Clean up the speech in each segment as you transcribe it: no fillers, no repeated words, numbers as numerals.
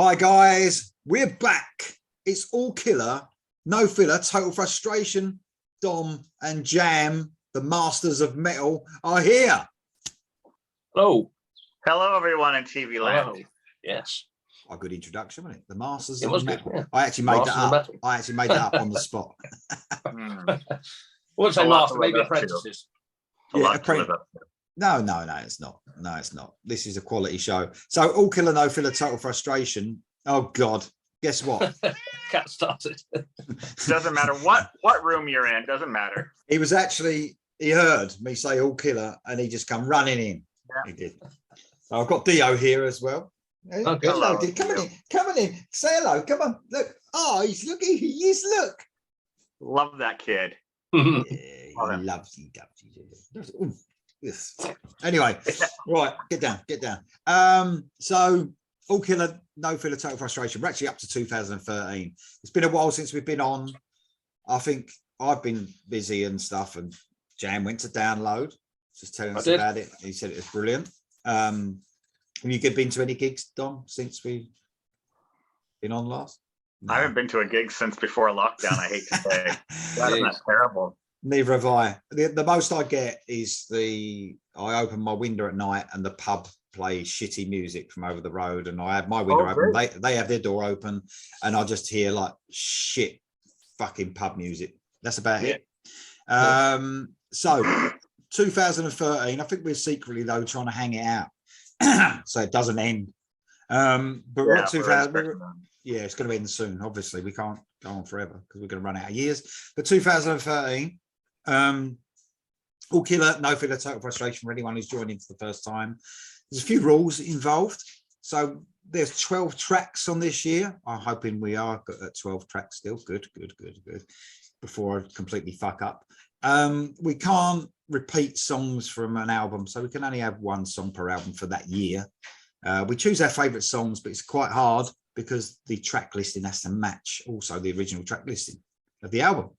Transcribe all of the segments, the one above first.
Hi guys, we're back. It's all killer, no filler, total frustration. Dom and Jam, the masters of metal, are here. Hello. Hello, everyone in TV land. Hello. Yes. A good introduction, wasn't it? The masters It of was metal. good, yeah. I actually made Masters that of up. metal. I actually made that up on the spot. I wouldn't say A lot master, to maybe live up to. apprentices. A Yeah, lot to live up to. No, it's not. No, it's not. This is a quality show. So all killer, no filler, total frustration. Oh God, guess what? Cat started. Doesn't matter what room you're in. Doesn't matter. He was actually, he heard me say all killer and he just come running in. Yeah. He did. So I've got Dio here as well. Oh, good. Hello, Hello, Dio. Come on Dio. in. Come on in. Say hello. Come on. Look. Oh, he's looking. He is. Look. Love that kid. Yeah, he Love him. loves. He does. Ooh, yes. Anyway, right. Get down. So all killer, no filler, total frustration. We're actually up to 2013. It's been a while since we've been on. I think I've been busy and stuff, and Jam went to download. Just telling us about it. He said it was brilliant. Have you been to any gigs, Dom, since we've been on last? No. I haven't been to a gig since before lockdown. I hate to say. That's not terrible. Neither have I. The most I get is I open my window at night and the pub plays shitty music from over the road, and I have my window open. They have their door open, and I just hear like shit fucking pub music. That's about it. So 2013, I think we're secretly though trying to hang it out so it doesn't end. But we're at 2000. Yeah, it's going to end soon. Obviously, we can't go on forever because we're going to run out of years. But 2013, all killer, no filler, total frustration for anyone who's joining for the first time. There's a few rules involved. So there's 12 tracks on this year. I'm hoping we are at 12 tracks still. Good. Before I completely fuck up. We can't repeat songs from an album, so we can only have one song per album for that year. We choose our favorite songs, but it's quite hard because the track listing has to match also the original track listing of the album.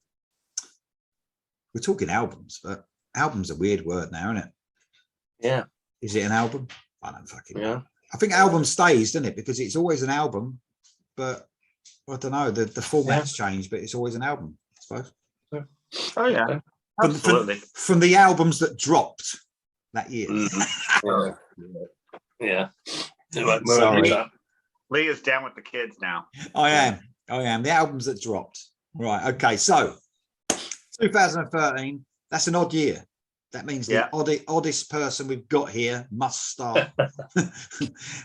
We're talking albums, but album's a weird word now, isn't it? Yeah. Is it an album? I don't fucking know. Yeah. I think album stays, doesn't it? Because it's always an album, but I don't know, the format's changed, but it's always an album, I suppose. Oh yeah, absolutely. From the albums that dropped that year. Yeah. Sorry. Lee is down with the kids now. I am. The albums that dropped. Right. Okay. So 2013, that's an odd year. That means the oddest person we've got here must start.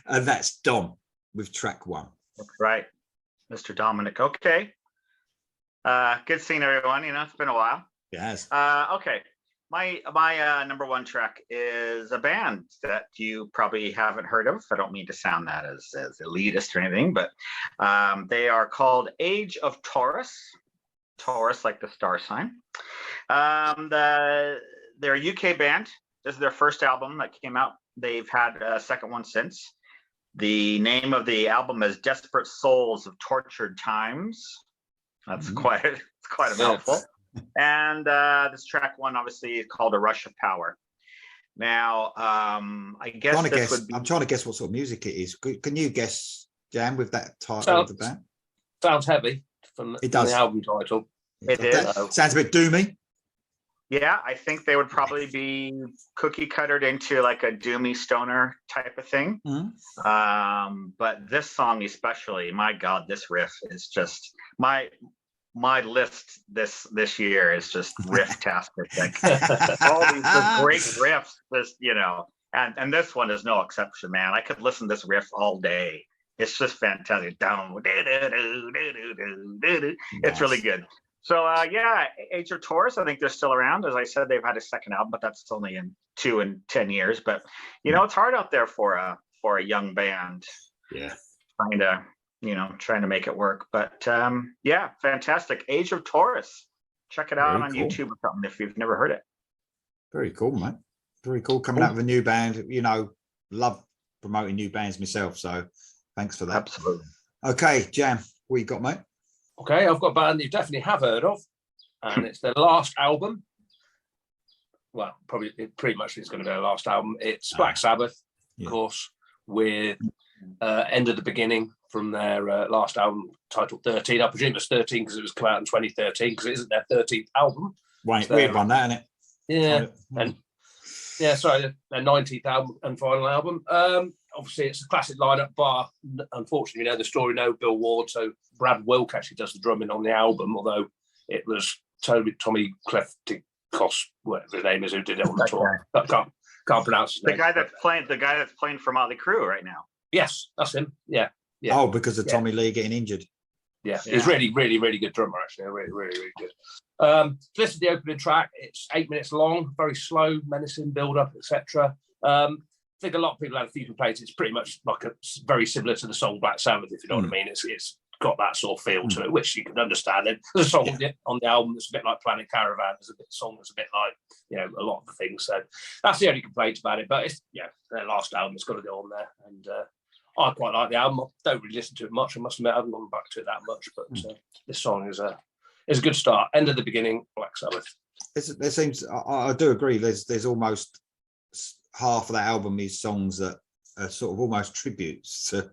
And that's Dom with track one. That's right, Mr. Dominic. Okay. Good seeing everyone. It's been a while. Yes. Okay. My number one track is a band that you probably haven't heard of. I don't mean to sound that as elitist or anything, but they are called Age of Taurus. Taurus, like the star sign. They're a UK band. This is their first album that came out. They've had a second one since. The name of the album is Desperate Souls of Tortured Times. That's quite a mouthful. And this track one obviously is called A Rush of Power. Now, I guess I'm trying to guess what sort of music it is. Can you guess, Jan, with that title of the band? Sounds heavy from the album title. It is. Sounds a bit doomy. Yeah, I think they would probably be cookie cuttered into like a doomy stoner type of thing. But this song especially, my God, this riff is just my list this year is just riff-tastic. Like, all these great riffs, and this one is no exception, man. I could listen to this riff all day. It's just fantastic. It's really good. So Age of Taurus, I think they're still around. As I said, they've had a second album, but that's only in 2 and 10 years. But it's hard out there for a young band. Yeah. Trying to make it work. But fantastic. Age of Taurus. Check it out on YouTube or something if you've never heard it. Very cool, mate. Very cool. Coming out with a new band. Love promoting new bands myself. So thanks for that. Absolutely. Okay, Jam, what you got, mate? Okay, I've got a band you definitely have heard of, and it's their last album. Well, pretty much it's going to be their last album. It's Black Sabbath, of course, with End of the Beginning from their last album titled 13. I presume it's 13 because it was come out in 2013 because it isn't their 13th album. Weird one, that, isn't it? Yeah, and yeah, sorry, their 19th album and final album. Obviously, it's a classic lineup, bar. Unfortunately, you know the story. No Bill Ward, so Brad Wilk actually does the drumming on the album, although it was Tommy Cleftikos, whatever his name is, who did it on the tour. I can't pronounce his name. The guy that's playing for Motley Crue right now. Yes, that's him. Yeah. Oh, because of Tommy Lee getting injured. Yeah, he's really, really, really good drummer, actually. Really, really, really good. This is the opening track. It's 8 minutes long, very slow, menacing build-up, etc. I think a lot of people had a few complaints. It's pretty much like very similar to the song Black Sabbath, if you know what I mean. It's got that sort of feel to it, which you can understand. And there's a song on the album that's a bit like Planet Caravan. There's a song that's a bit like, you know, a lot of the things. So that's the only complaint about it. But it's, their last album has got to go on there. And I quite like the album. I don't really listen to it much. I must admit, I haven't gone back to it that much. But this song is a good start. End of the beginning, Black Sabbath. There seems, I do agree. There's almost half of that album is songs that are sort of almost tributes to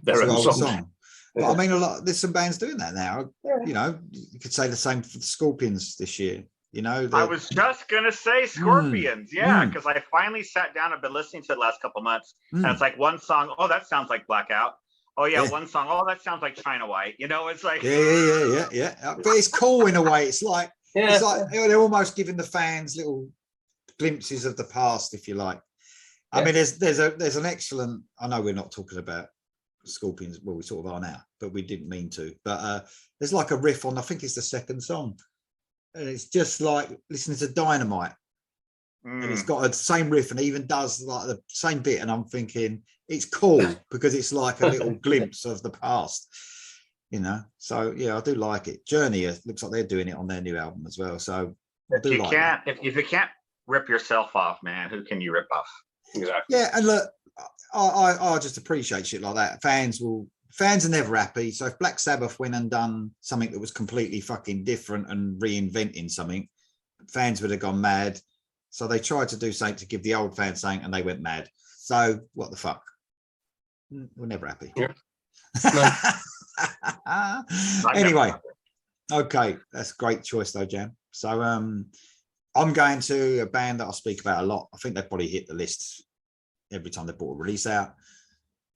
their own songs. Song. But I mean, there's some bands doing that now. Yeah. You know, you could say the same for the Scorpions this year. You know, I was just gonna say Scorpions, because I finally sat down. I've been listening to it the last couple of months, and it's like one song. Oh, that sounds like Blackout. Oh yeah, one song. Oh, that sounds like China White. You know, it's like yeah. But it's cool in a way. It's like it's like they're almost giving the fans little glimpses of the past, if you like. I mean, there's an excellent. I know we're not talking about Scorpions, well, we sort of are now, but we didn't mean to. But there's like a riff on, I think it's the second song, and it's just like listening to Dynamite, and it's got the same riff and even does like the same bit, and I'm thinking it's cool because it's like a little glimpse of the past, you know. So yeah, I do like it. Journey, it looks like they're doing it on their new album as well. So if you can't rip yourself off, man, who can you rip off? Exactly. Yeah, and look, I just appreciate shit like that. Fans are never happy. So if Black Sabbath went and done something that was completely fucking different and reinventing something, fans would have gone mad. So they tried to do something to give the old fans something, and they went mad. So what the fuck? We're never happy. Yeah. Anyway, okay, that's a great choice though, Jan. So I'm going to a band that I speak about a lot. I think they probably hit the list every time they brought a release out.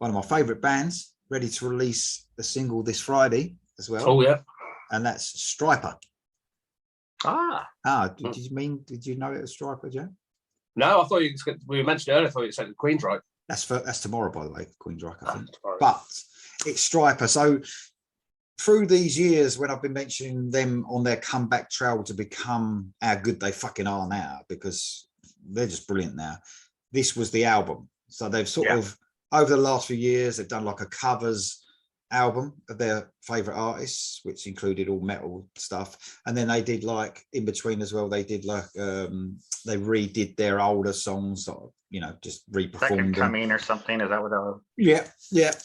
One of my favorite bands, ready to release a single this Friday as well. Oh yeah, and that's Stryper. Did you know it was Stryper, Joe? No, I thought we mentioned it earlier. I thought you said Queensryche. That's tomorrow, by the way, Queensryche, I think. But it's Stryper. So through these years, when I've been mentioning them on their comeback trail to become how good they fucking are now, because they're just brilliant now. This was the album. So they've sort of, over the last few years, they've done like a covers album of their favorite artists, which included all metal stuff. And then they did like in between as well, they did like, they redid their older songs, sort of, you know, just reperformed Second Coming or something. Is that what that was? Yeah.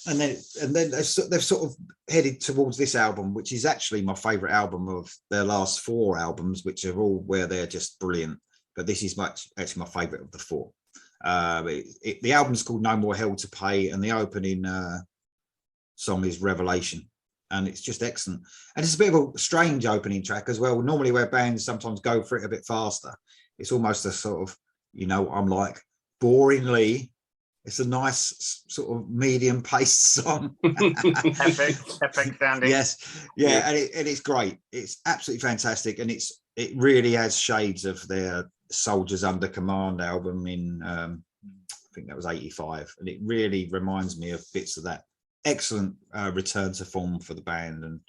And then they've sort of headed towards this album, which is actually my favorite album of their last 4 albums, which are all where they're just brilliant. But this is actually my favorite of the 4. The album's called No More Hell to Pay, and the opening song is Revelation, and it's just excellent. And it's a bit of a strange opening track as well. Normally where bands sometimes go for it a bit faster, it's almost a sort of, you know, I'm like boringly, it's a nice sort of medium paced song. epic sounding. Yes, yeah, and it's great. It's absolutely fantastic, and it really has shades of their Soldiers Under Command album in I think that was 85, and it really reminds me of bits of that. Excellent return to form for the band, and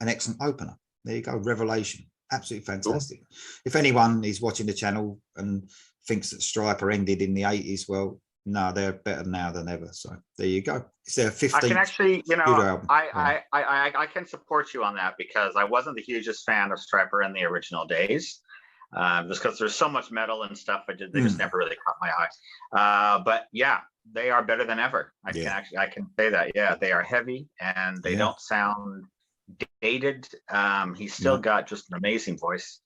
an excellent opener. There you go, Revelation, absolutely fantastic. Cool. If anyone is watching the channel and thinks that Stryper ended in the 80s, well, no, they're better now than ever. So there you go. It's their 15th. I can actually, you know, album. I can support you on that, because I wasn't the hugest fan of Stryper in the original days. Just because there's so much metal and stuff, they just never really caught my eye. But yeah, they are better than ever. I can say that. Yeah, they are heavy and they don't sound dated. He's still got just an amazing voice.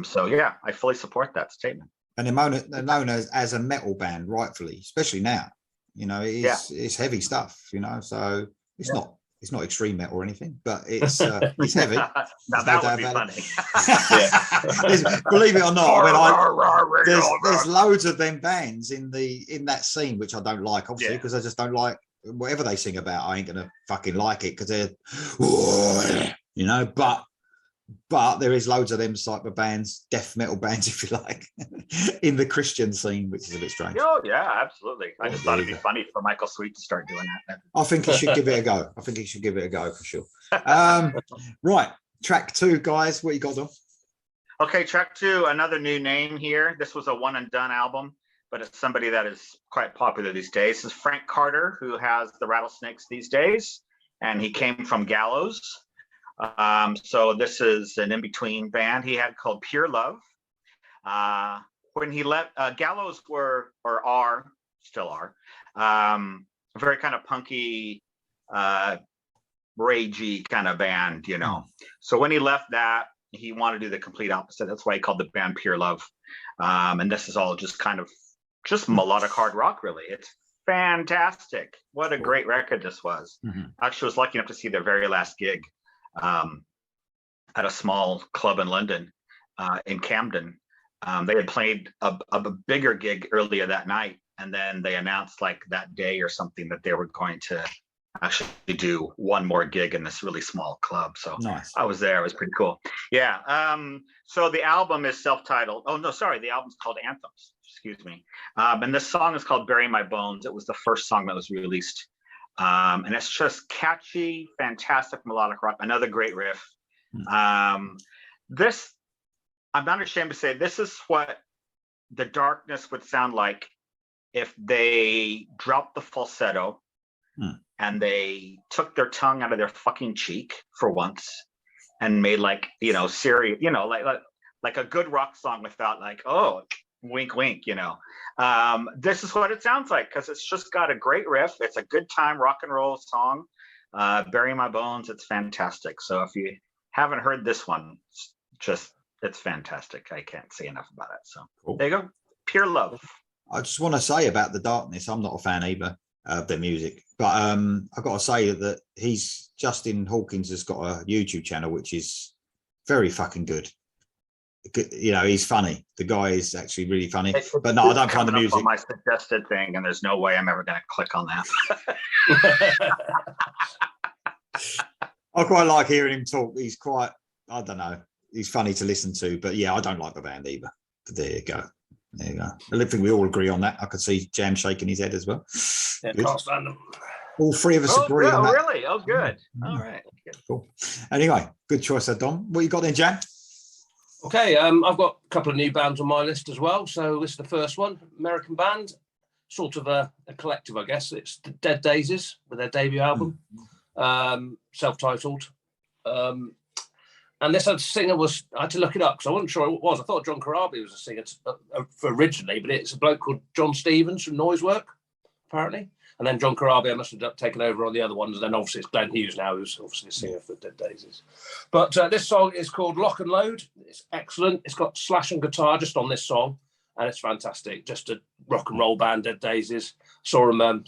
So yeah, I fully support that statement. And they're known as a metal band, rightfully, especially now. You know, it's heavy stuff. You know, so It's not extreme metal or anything, but it's heavy. Now that would be funny. Believe it or not, I mean, there's loads of them bands in that scene which I don't like, obviously, because I just don't like whatever they sing about. I ain't gonna fucking like it because they're, you know. But there is loads of them type of bands, death metal bands, if you like, in the Christian scene, which is a bit strange. Oh yeah, absolutely. I just thought it'd be funny for Michael Sweet to start doing that. I think he should give it a go. I think he should give it a go for sure. Right, track 2, guys. What you got on? Okay, track 2, another new name here. This was a one and done album, but it's somebody that is quite popular these days. This is Frank Carter, who has the Rattlesnakes these days, and he came from Gallows. So this is an in-between band he had called Pure Love. When he left, Gallows still are, very kind of punky, ragey kind of band, you know. So when he left that, he wanted to do the complete opposite. That's why he called the band Pure Love. And this is all just kind of just melodic hard rock, really. It's fantastic. What a great record this was. I actually was lucky enough to see their very last gig at a small club in London, in Camden. They had played a bigger gig earlier that night, and then they announced like that day or something that they were going to actually do one more gig in this really small club. So nice. I was there. It was pretty cool. Yeah. So the album is self-titled. Oh no, sorry. The album's called Anthems. Excuse me. And this song is called Bury My Bones. It was the first song that was released. And it's just catchy, fantastic melodic rock. Another great riff. This, I'm not ashamed to say, this is what the Darkness would sound like if they dropped the falsetto and they took their tongue out of their fucking cheek for once and made like, you know, serious, you know, like a good rock song without like, oh, wink, wink, you know. This is what it sounds like, because it's just got a great riff. It's a good time rock and roll song. Bury My Bones, it's fantastic. So if you haven't heard this one, it's fantastic. I can't say enough about it. So cool. There you go. Pure Love. I just want to say about the Darkness, I'm not a fan either of their music, but I've got to say that Justin Hawkins has got a YouTube channel which is very fucking good. You know, he's funny. The guy is actually really funny. But no, I don't find the music. On my suggested thing, and there's no way I'm ever going to click on that. I quite like hearing him talk. He's quite, I don't know, he's funny to listen to. But yeah, I don't like the band either. But there you go. There you go. I think we all agree on that. I could see Jam shaking his head as well. Yeah, can't stand them. All three of us agree on that. Really? Oh, good. All right. Good. Cool. Anyway, good choice there, Dom. What you got then, Jam? Okay, I've got a couple of new bands on my list as well. So this is the first one, American band, sort of a collective, I guess. It's the Dead Daisies with their debut album, self-titled. And this singer was, I had to look it up because I wasn't sure who it was. I thought John Corabi was a singer originally, but it's a bloke called John Stevens from Noisework, apparently. And then John Corabi, I must have taken over on the other ones. And then obviously it's Glenn Hughes now, who's obviously a singer for Dead Daisies. But this song is called Lock and Load. It's excellent. It's got Slash and guitar just on this song. And it's fantastic. Just a rock and roll band, Dead Daisies. Saw them a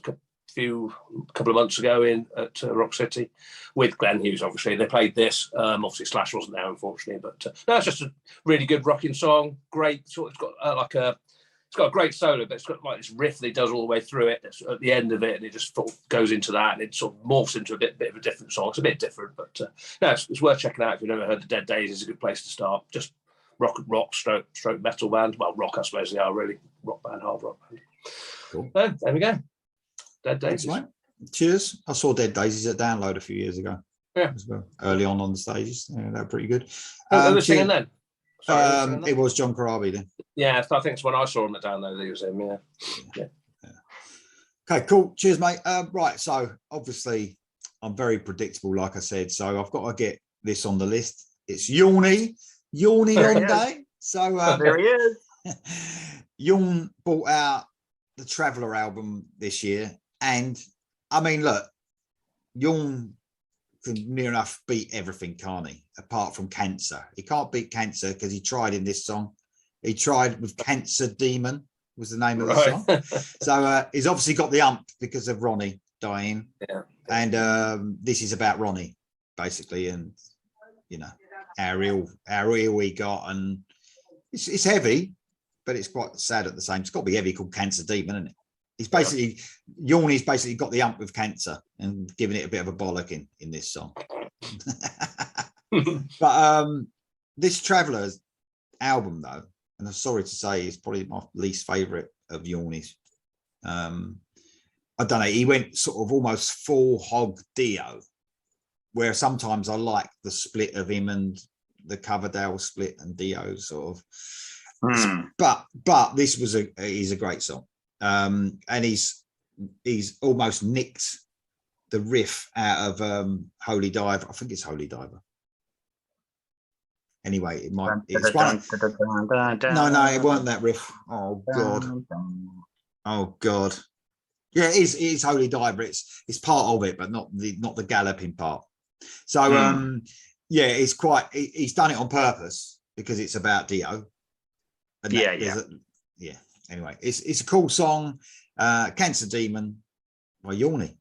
couple of months ago at Rock City with Glenn Hughes, obviously. They played this. Obviously Slash wasn't there, unfortunately. But no, it's just a really good rocking song. Great. It's got it's got a great solo, but it's got like this riff that he does all the way through it. It's at the end of it, and it just goes into that, and it sort of morphs into a bit of a different song. It's a bit different, but no, it's worth checking out if you've never heard the Dead Daisies. It's a good place to start. Just rock stroke metal band. Well, rock, I suppose they are really rock band, hard rock band. Cool. So there we go. Dead Daisies. Thanks, cheers. I saw Dead Daisies at Download a few years ago. Yeah, as well. Early on the stages. Yeah, they were pretty good. Who was singing then? It was John Corabi then. Yeah, I think it's when I saw him at Download, he was him. Yeah. Okay, cool. Cheers, mate. Right, so obviously I'm very predictable, like I said. So I've got to get this on the list. It's Yawny on day. So there he is. Yawn brought out the Traveller album this year, and I mean, look, Yawn can near enough beat everything, can't he? Apart from Cancer. He can't beat Cancer because he tried in this song. He tried with Cancer Demon was the name of the song. So he's obviously got the ump because of Ronnie dying. Yeah. And this is about Ronnie, basically, and you know, how ill he got, and it's heavy, but it's quite sad at the same. It's got to be heavy, called Cancer Demon, isn't it? He's basically Yorny's basically got the ump with cancer and giving it a bit of a bollocking in this song. But this Traveller's album, though, and I'm sorry to say, is probably my least favourite of Yorny's. I don't know. He went sort of almost full hog Dio, where sometimes I like the split of him and the Coverdale split and Dio sort of. But this was he's a great song, and he's almost nicked the riff out of Holy Diver. I think it's Holy Diver. Anyway, it might. It's one. No, it wasn't that riff. Oh God. Oh God. Yeah, it is Holy Diver. It's part of it, but not the galloping part. So yeah, it's quite. He's done it on purpose because it's about Dio. And yeah. Anyway, it's a cool song. Cancer Demon by Yorny.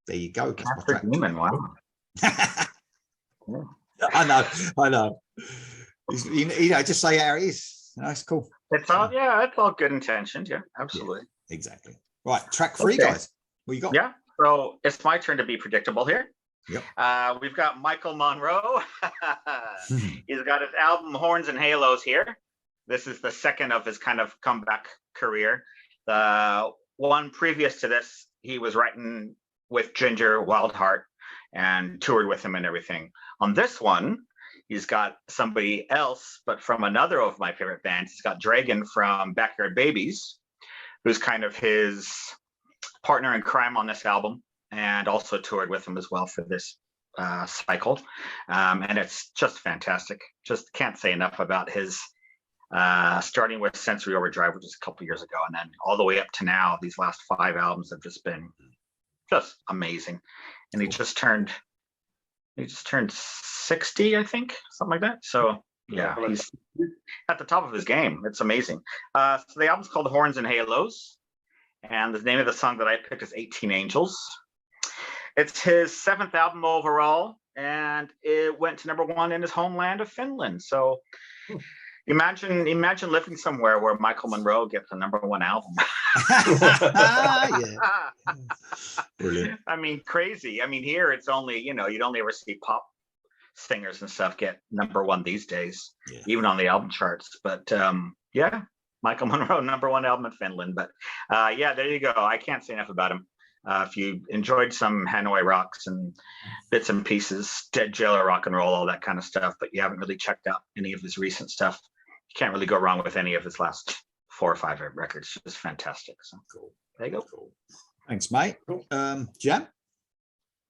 There you go. Cancer Demon. Wow. I know. You know, just say how it is. You know, it's cool. It's all good intentioned. Yeah, absolutely. Yeah, exactly. Right, track 3, guys. What you got? Yeah. So it's my turn to be predictable here. Yep. We've got Michael Monroe. He's got his album Horns and Halos here. This is the second of his kind of comeback career. The one previous to this, he was writing with Ginger Wildheart and toured with him and everything. On this one, he's got somebody else, but from another of my favorite bands. He's got Dragon from Backyard Babies, who's kind of his partner in crime on this album, and also toured with him as well for this cycle. And it's just fantastic. Just can't say enough about his starting with Sensory Overdrive, which is a couple years ago, and then all the way up to now. These last 5 albums have just been just amazing. And he just turned 60, I think, something like that. So yeah, he's at the top of his game. It's amazing. So the album's called Horns and Halos, and the name of the song that I picked is 18 Angels. It's his 7th album overall, and it went to #1 in his homeland of Finland. So imagine living somewhere where Michael Monroe gets a #1 album. Yeah. Brilliant. I mean, crazy. I mean, here it's only, you'd only ever see pop singers and stuff get #1 these days, even on the album charts. But yeah, Michael Monroe, #1 album in Finland. But yeah, there you go. I can't say enough about him. If you enjoyed some Hanoi Rocks and bits and pieces, Dead Jailer Rock and Roll, all that kind of stuff, but you haven't really checked out any of his recent stuff, you can't really go wrong with any of his last 4 or 5 records. It's fantastic. So cool. There you go. Cool. Thanks, mate. Jam?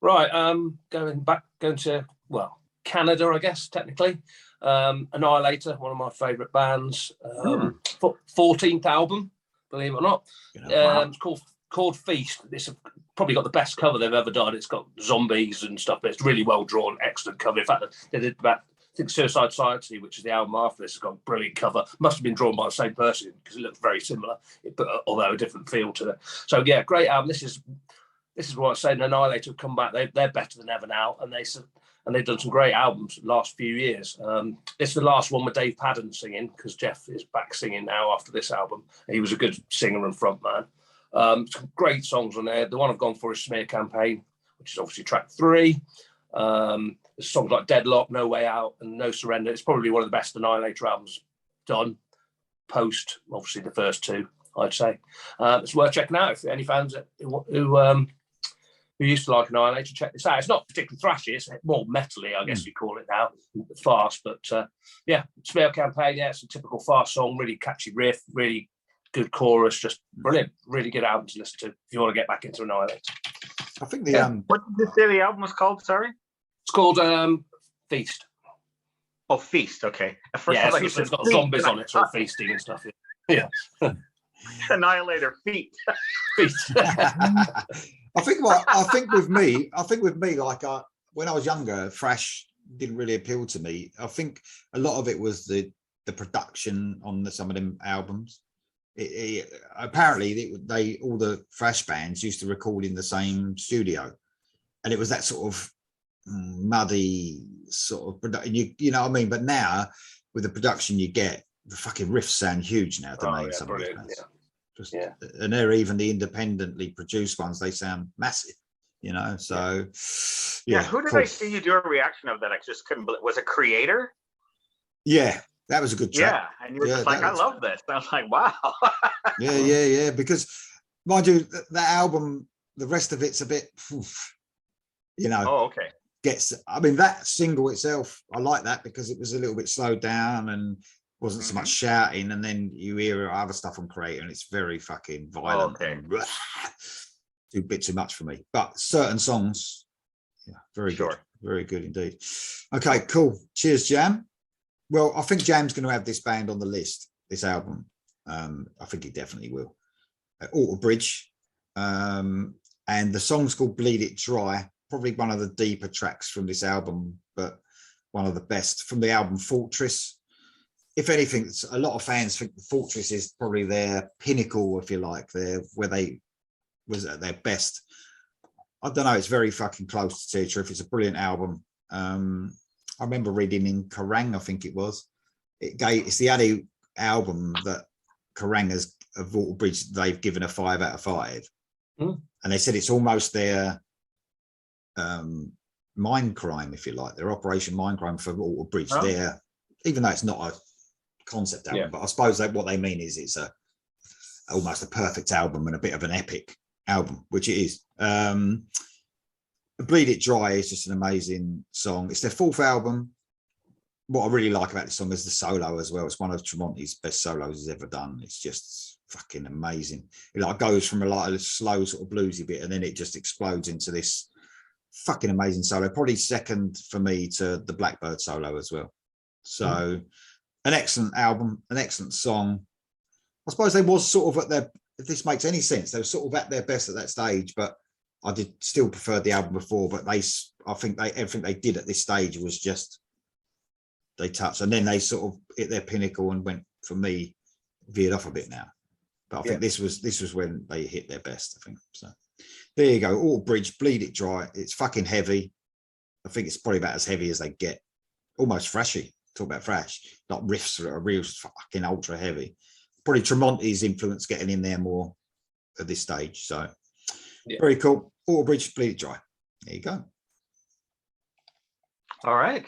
Right, going to Canada, I guess, technically. Annihilator, one of my favourite bands. 14th album, believe it or not. It's called Feast. It's probably got the best cover they've ever done. It's got zombies and stuff, but it's really well drawn, excellent cover. In fact, they did about, I think, Suicide Society, which is the album after this, has got a brilliant cover. Must have been drawn by the same person because it looks very similar, but although a different feel to it. So yeah, great album. This is what I was saying. Annihilator have come back. They're better than ever now, and they've done some great albums the last few years. It's the last one with Dave Padden singing, because Jeff is back singing now after this album. He was a good singer and frontman. Some great songs on there. The one I've gone for is Smear Campaign, which is obviously track 3. There's songs like Deadlock, No Way Out, and No Surrender. It's probably one of the best Annihilator albums done, post obviously the first 2, I'd say. It's worth checking out if any fans who used to like Annihilator, check this out. It's not particularly thrashy, it's more metally, I guess you call it now, fast. But yeah, Smear Campaign, yeah, it's a typical fast song, really catchy riff, really good chorus, just brilliant. Really good album to listen to if you want to get back into Annihilator. I think the What did you say the album was called? Sorry, it's called Feast. Oh, Feast. Okay. At first, yeah, it's got zombies on it, so feasting and stuff. Yeah. Annihilator Feet. Feast. I think with me, like when I was younger, thrash didn't really appeal to me. I think a lot of it was the production on some of them albums. apparently they all the thrash bands used to record in the same studio, and it was that sort of muddy sort of production. You know what I mean? But now with the production you get, the fucking riffs sound huge now to me. Some of these bands. Just, and they're even the independently produced ones. They sound massive, you know. So who did I see you do a reaction of that? I just couldn't believe. Was it Creator? Yeah, that was a good track. Yeah, and you were just like, I love this. I was like, wow. yeah. Because mind you, that album, the rest of it's a bit, you know. Oh, okay. I mean, that single itself, I like that because it was a little bit slowed down and wasn't so much shouting. And then you hear other stuff on Creator, and it's very fucking violent. Oh, okay. And, do a bit too much for me. But certain songs, very good, very good indeed. Okay, cool. Cheers, Jam. Well, I think Jam's going to have this band on the list, this album. I think he definitely will. Alter Bridge. And the song's called Bleed It Dry. Probably one of the deeper tracks from this album, but one of the best from the album Fortress. If anything, a lot of fans think Fortress is probably their pinnacle, if you like, where they was at their best. I don't know. It's very fucking close to Teardrop. It's a brilliant album. I remember reading in Kerrang, I think it was. It's the only album that Kerrang has of Alter Bridge they've given a 5 out of 5, and they said it's almost their Mindcrime, if you like, their Operation Mindcrime for Alter Bridge. There, even though it's not a concept album, but I suppose that what they mean is it's almost a perfect album and a bit of an epic album, which it is. Bleed It Dry is just an amazing song. It's their 4th album. What I really like about this song is the solo as well. It's one of Tremonti's best solos he's ever done. It's just fucking amazing. It like goes from a slow sort of bluesy bit, and then it just explodes into this fucking amazing solo. Probably second for me to the Blackbird solo as well. So an excellent album, an excellent song. I suppose they was sort of at their, if this makes any sense, they were sort of at their best at that stage, but I did still prefer the album before. But I think everything they did at this stage was just, they touched, and then they sort of hit their pinnacle and went, for me, veered off a bit now. But I think this was when they hit their best, I think. So there you go. Alter Bridge, Bleed It Dry. It's fucking heavy. I think it's probably about as heavy as they get. Almost thrashy. Talk about thrash. Like riffs that are real fucking ultra heavy. Probably Tremonti's influence getting in there more at this stage. So very cool. Alter Bridge, Bleed It Dry. There you go. All right.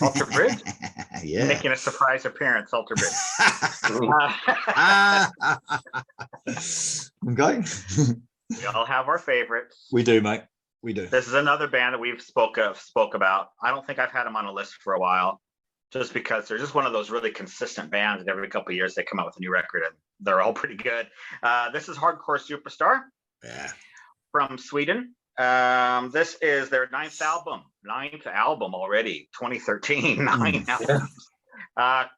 Alter Bridge. Making a surprise appearance, Alter Bridge. Okay. We all have our favorites. We do, mate. We do. This is another band that we've spoke about. I don't think I've had them on a list for a while, just because they're just one of those really consistent bands, and every couple of years they come out with a new record, and they're all pretty good. This is Hardcore Superstar. From Sweden. This is their 9th album already, 2013. 9 albums.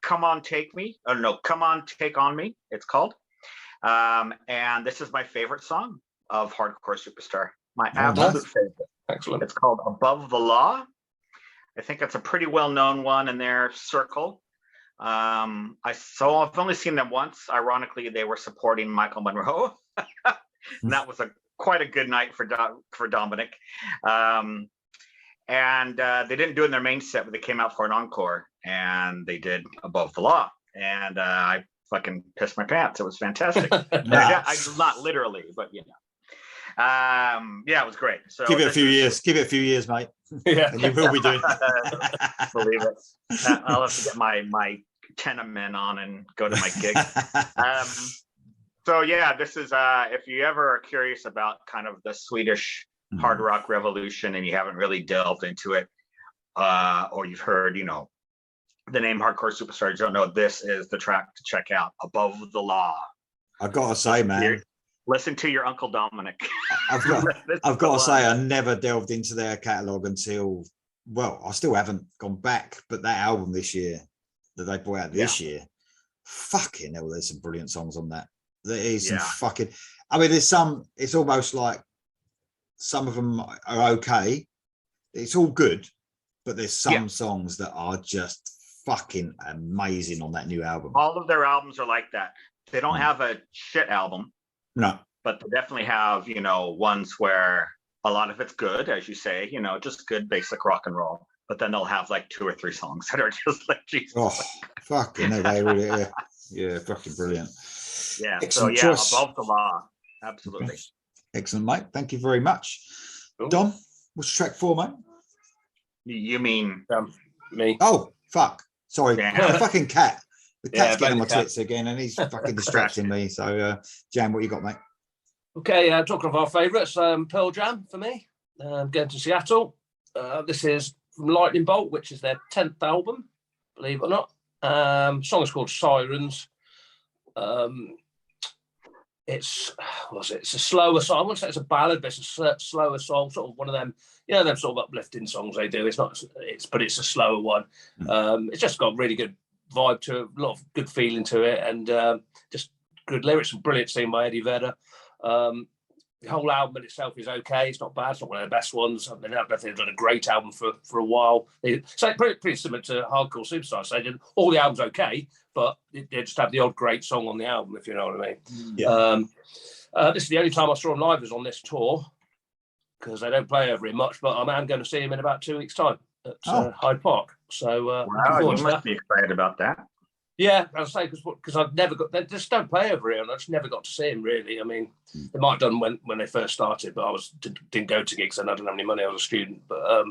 Come On Take Me. Oh no, Come On Take On Me, it's called. And this is my favorite song of Hardcore Superstar. My absolute favorite. Excellent. It's called Above the Law. I think it's a pretty well-known one in their circle. I've only seen them once. Ironically, they were supporting Michael Monroe. And that was quite a good night for Dominic. And they didn't do it in their main set, but they came out for an encore, and they did Above the Law. And I fucking pissed my pants. It was fantastic. I not literally, but you know. It was great. So give it a few years, mate. And you will be doing believe it. I'll have to get my tenement on and go to my gig. This is if you ever are curious about kind of the Swedish hard rock revolution and you haven't really delved into it, or you've heard, the name Hardcore Superstar, you don't know, this is the track to check out, Above the Law. I've got to say, man, listen to your Uncle Dominic. I've got to say, I never delved into their catalogue until, I still haven't gone back, but that album this year that they brought out this year, fucking hell, there's some brilliant songs on that. There is some fucking, there's some, it's almost like some of them are okay. It's all good, but there's some songs that are just fucking amazing on that new album. All of their albums are like that. they don't have a shit album, No. but they definitely have, you know, ones where a lot of it's good, as you say, you know, just good basic rock and roll. But then they'll have like 2 or 3 songs that are just like Jesus. Oh, fucking hell, they really, yeah, fucking brilliant. Yeah. So Excellent yeah, choice. Above the Law. Absolutely. Excellent, mate. Thank you very much. Cool. Dom, what's track 4, mate? You mean Me. Oh, fuck. Sorry. Yeah. The fucking cat. The cat's Yeah, getting on my blame the cat. tits again and he's fucking distracting me. So, Jan, what you got, mate? Okay, talking of our favourites, Pearl Jam for me. Going to Seattle. This is from Lightning Bolt, which is their 10th album, believe it or not. Song is called Sirens. It's a slower song. I wouldn't say it's a ballad, but it's a slower song, sort of one of them, you know, them sort of uplifting songs they do. But it's a slower one. It's just got really good vibe to it, a lot of good feeling to it, and just good lyrics and brilliant singing by Eddie Vedder. The whole album in itself is okay. It's not bad. It's not one of the best ones. I mean, they've done a great album for a while. So pretty similar to Hardcore Superstar. So all the albums okay, but they just have the odd great song on the album, if you know what I mean. Yeah. This is the only time I saw them live was on this tour, because they don't play over here much. But I'm going to see them in about 2 weeks' time at Hyde Park. So wow, you must be excited about that. Yeah, as I say, because I've never got, they just don't play over here, and I just never got to see him really. I mean, they might have done when they first started, but I didn't go to gigs and I didn't have any money. I was a student, but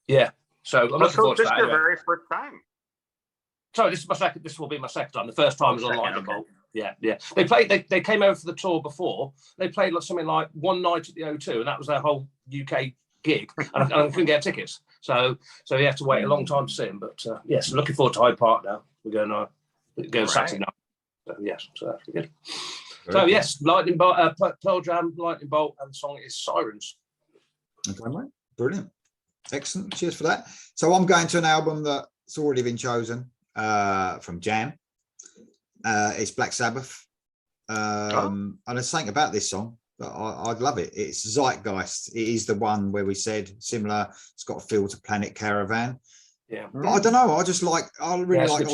yeah. So I'm looking forward to that. This is your very first time. Sorry, this is my second. This will be my second time. The first time was on Lightning Bolt. Yeah. They played. They came over for the tour before. They played something like one night at the O2, and that was their whole UK gig, and I couldn't get tickets. So you have to wait a long time to see him. But yes, looking forward to Hyde Park now. We're going Saturday night. So, yes, so that's good. So yes, Lightning Bolt, Pearl Jam, Lightning Bolt, and the song is Sirens. Okay, mate. Brilliant. Excellent. Cheers for that. So I'm going to an album that's already been chosen from Jan. It's Black Sabbath. And there's something about this song, but I'd love it. It's Zeitgeist. It is the one where we said similar. It's got a feel to Planet Caravan. Yeah, but I don't know. I really like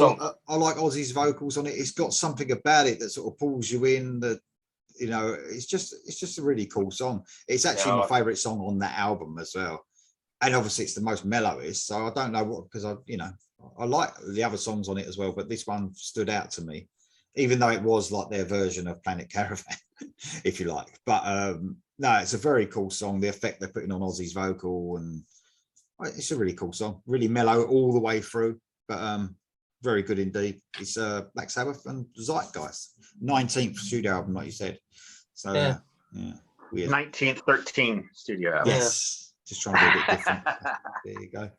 Ozzy's vocals on it. It's got something about it that sort of pulls you in. That, you know, it's just a really cool song. It's actually my favorite song on that album as well. And obviously it's the most mellowest. So I don't know what, because I like the other songs on it as well, but this one stood out to me, even though it was like their version of Planet Caravan, if you like. But no, it's a very cool song. The effect they're putting on Ozzy's vocal, and it's a really cool song, really mellow all the way through, but very good indeed. It's Black Sabbath and Zeitgeist, 19th studio album, like you said. So yeah, weird. 1913 studio album. Yes, just trying to be a bit different. There you go.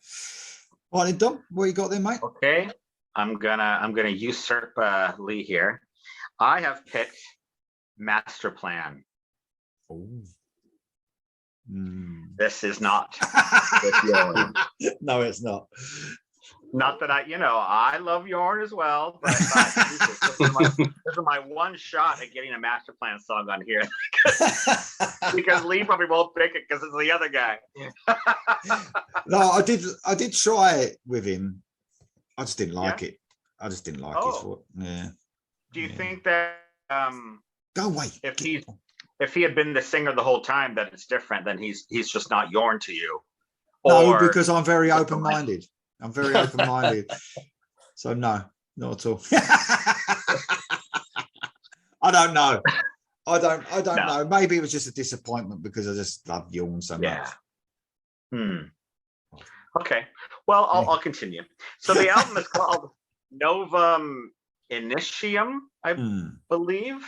All right, Dom, what you got there, mate? Okay, I'm gonna usurp Lee here. I have picked Master Plan. Oh. This is not Yorn. No, it's not. Not that I love Yorn as well, but this is my one shot at getting a Master Plan song on here. Because Lee probably won't pick it because it's the other guy. No, I did try it with him. I just didn't like it. I just didn't like his voice. Yeah. Do you think that go away. If he had been the singer the whole time, that it's different, then he's just not Yorn to you? No, because I'm very open-minded. I'm very open-minded. So no, not at all. I don't know. I don't know. Maybe it was just a disappointment because I just love Yorn so much. Okay. Well, I'll continue. So the album is called Novum Initium, I believe.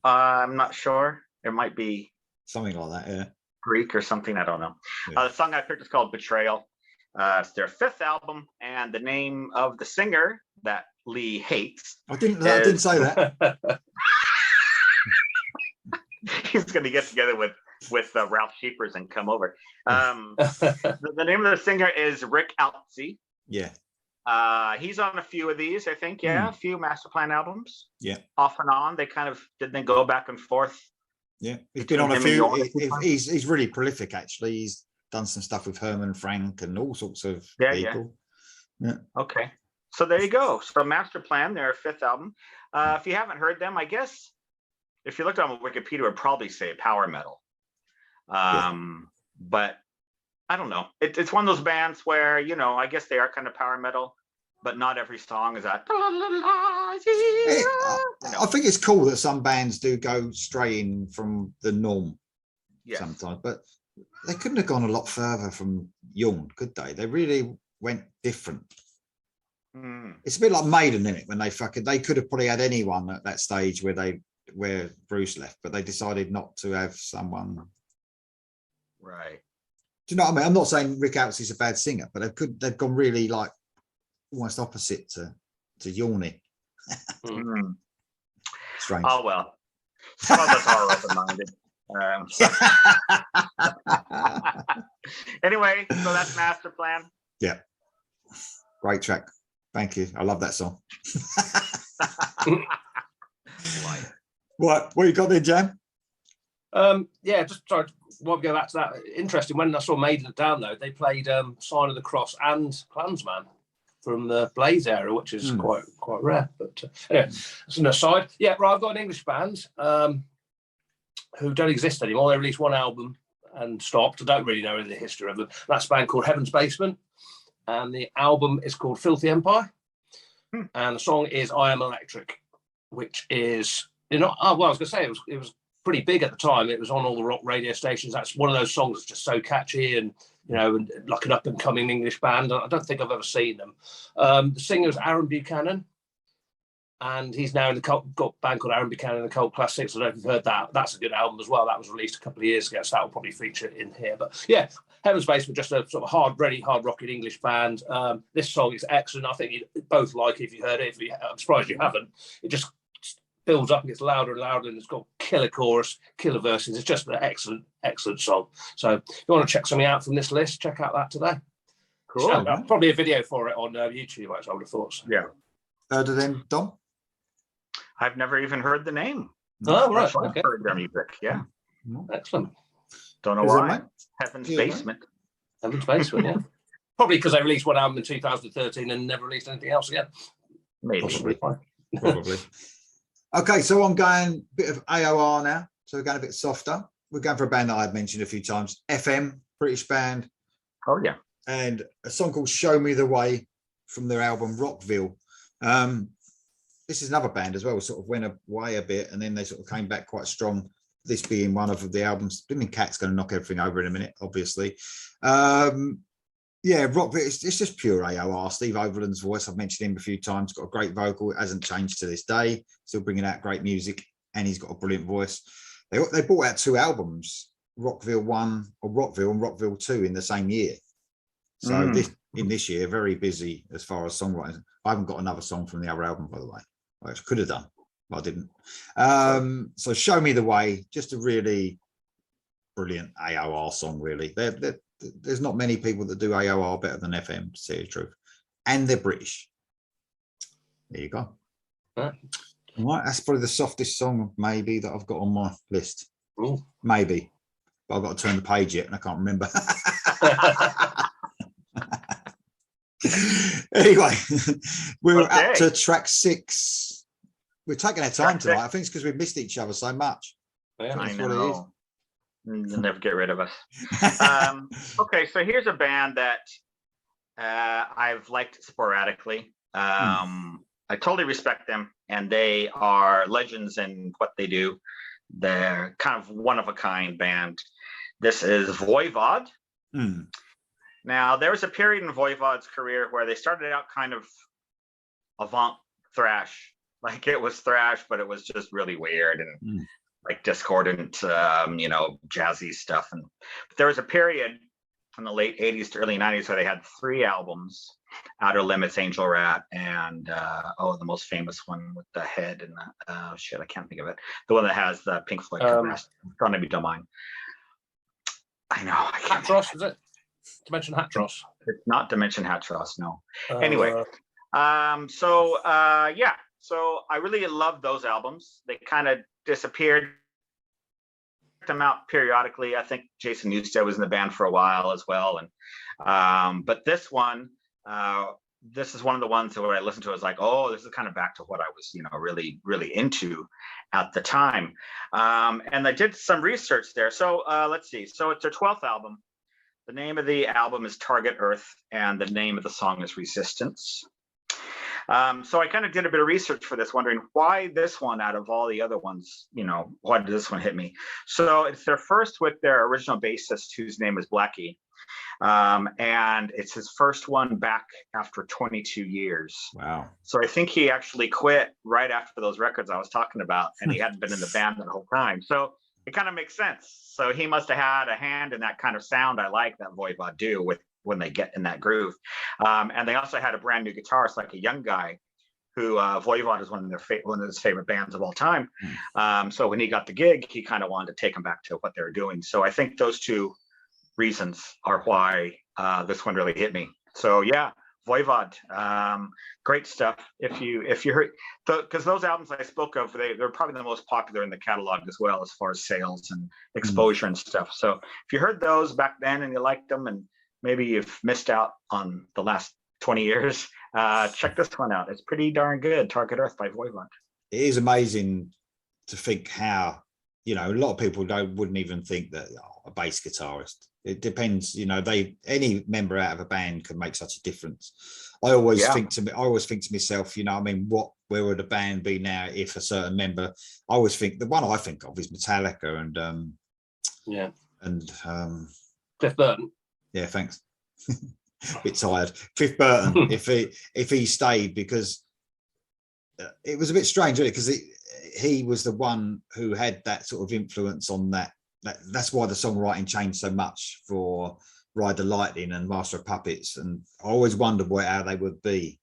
I'm not sure. It might be something like that, yeah. Greek or something. I don't know. The song I picked is called Betrayal. It's their 5th album, and the name of the singer that Lee hates. I didn't say that. He's going to get together with Ralph Sheepers and come over. The name of the singer is Rick Altsey. Yeah. He's on a few of these, I think. Yeah, a few Master Plan albums. Yeah. Off and on. They kind of didn't go back and forth. Yeah, he's been on a few. He's really prolific, actually. He's done some stuff with Herman Frank and all sorts of people. Yeah. Okay. So there you go. So Master Plan, their fifth album. If you haven't heard them, I guess if you looked on Wikipedia, it would probably say power metal. But I don't know. It's one of those bands where, you know, I guess they are kind of power metal, but not every song is that. I think it's cool that some bands do go straying from the norm sometimes, but they couldn't have gone a lot further from Jung, could they? They really went different. It's a bit like Maiden, isn't it? When they could have probably had anyone at that stage where Bruce left, but they decided not to have someone. Right. Do you know what I mean? I'm not saying Rick Astley is a bad singer, but they've gone really like almost opposite to Yorny. Strange. Oh well, some of us are open-minded. Anyway, so that's Master Plan. Yeah, great track. Thank you. I love that song. What you got there, Jam? Yeah, just sorry. Want to go back to that. Interesting. When I saw Maiden at Download, they played Sign of the Cross and Klansman from the Blaze era, which is quite rare. But anyway, that's an aside. Yeah, right. I've got an English band who don't exist anymore. They released one album and stopped. I don't really know the history of them. That's a band called Heaven's Basement, and the album is called Filthy Empire, and the song is I Am Electric, which is I was going to say it was pretty big at the time. It was on all the rock radio stations. That's one of those songs that's just so catchy and, you know, and like an up and coming English band. I don't think I've ever seen them. The singer is Aaron Buchanan, and he's now in the got a band called Aaron Buchanan and the Cult Classics. I don't know if you've heard that. That's a good album as well. That was released a couple of years ago, so that will probably feature in here. But yeah, Heaven's Basement, just a sort of hard rocking English band. This song is excellent. I think you both like it if you heard it. I'm surprised you haven't. It just builds up and gets louder and louder, and it's got killer chorus, killer verses. It's just an excellent song. So if you want to check something out from this list, check out that today. Cool. So, probably a video for it on YouTube, actually, I would have thought. So. Yeah. Heard of them, Dom? I've never even heard the name. Oh, right. I've Okay. heard their music. Yeah. Excellent. Don't know why. Heaven's Basement. Heaven's Basement, yeah. Probably because they released one album in 2013 and never released anything else again. Maybe. Probably. Okay, so I'm going a bit of AOR now. So we're going a bit softer. We're going for a band that I've mentioned a few times. FM, British band. Oh, yeah. And a song called Show Me the Way from their album Rockville. This is another band as well, sort of went away a bit and then they sort of came back quite strong. This being one of the albums. Blimmin' Cat's going to knock everything over in a minute, obviously. Yeah, Rockville, it's just pure AOR. Steve Overland's voice, I've mentioned him a few times, got a great vocal. It hasn't changed to this day. Still bringing out great music, and he's got a brilliant voice. They brought out two albums, Rockville 1 or Rockville and Rockville 2 in the same year. So this year, very busy as far as songwriting. I haven't got another song from the other album, by the way. I could have done, but I didn't. So Show Me the Way, just a really brilliant AOR song, really. There's not many people that do AOR better than FM, to tell you the truth. And they're British. There you go. All right, that's probably the softest song, maybe, that I've got on my list. Ooh. Maybe. But I've got to turn the page yet, and I can't remember. Anyway, we're up to track 6. We're taking our time tonight. I think it's because we've missed each other so much. Yeah, I know. You'll never get rid of us. Okay, so here's a band that I've liked sporadically. I totally respect them, and they are legends in what they do. They're kind of one-of-a-kind band. This is Voivod. Now, there was a period in Voivod's career where they started out kind of avant thrash. Like, it was thrash, but it was just really weird and like discordant, jazzy stuff. But there was a period in the late 80s to early 90s where they had 3 albums: Outer Limits, Angel Rat, and the most famous one with the head and I can't think of it. The one that has the Pink Floyd rest. Carnaby Don't Mind. I know. Hatros, is it? Dimension Hatros. It's not Dimension Hatros, no. Anyway, so I really love those albums. They kind of disappeared. Them out periodically. I think Jason Newsted was in the band for a while as well, and but this one, this is one of the ones that when I listened to, I was like, oh, this is kind of back to what I was, really, really into at the time. And I did some research there. So let's see. So it's their 12th album. The name of the album is Target Earth, and the name of the song is Resistance. So I kind of did a bit of research for this, wondering why this one out of all the other ones, why did this one hit me? So it's their first with their original bassist, whose name is Blackie. And it's his first one back after 22 years. Wow. So I think he actually quit right after those records I was talking about, and he hadn't been in the band that whole time. So it kind of makes sense. So he must have had a hand in that kind of sound I like that Voivod do with when they get in that groove. And they also had a brand new guitarist, like a young guy, who Voivod is one of his favorite bands of all time. So when he got the gig, he kind of wanted to take him back to what they were doing. So I think those two reasons are why this one really hit me. So yeah, Voivod, great stuff. If you heard, because those albums I spoke of, they're probably the most popular in the catalog as well, as far as sales and exposure and stuff. So if you heard those back then and you liked them, and maybe you've missed out on the last 20 years, check this one out. It's pretty darn good. Target Earth by Voivod. It is amazing to think how, a lot of people wouldn't even think that a bass guitarist. It depends, any member out of a band can make such a difference. I always think to myself, where would a band be now if a certain member? I always think the one I think of is Metallica and Cliff Burton. Yeah, thanks. A bit tired. Cliff Burton, if he stayed, because it was a bit strange, really, because he was the one who had that sort of influence on that. That's why the songwriting changed so much for Ride the Lightning and Master of Puppets. And I always wondered how they would be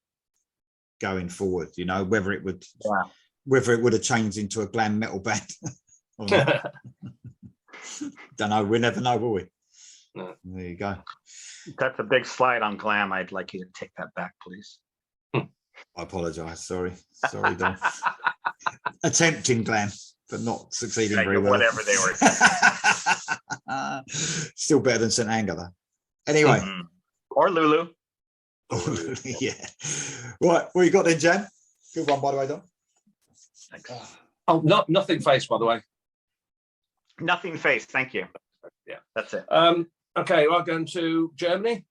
going forward, whether it would have changed into a glam metal band or not. Don't know. We never know, will we? No. There you go. That's a big slide on glam. I'd like you to take that back, please. I apologize. Sorry, Don. Attempting glam, but not succeeding very well. Whatever they were. Still better than St. Anger, though. Anyway. Or Lulu. Yeah. Right. What you got then, Jan? Good one, by the way, Don. Thanks. Oh, Nothing Face, by the way. Nothing Face. Thank you. Yeah, that's it. Okay, we're going to Germany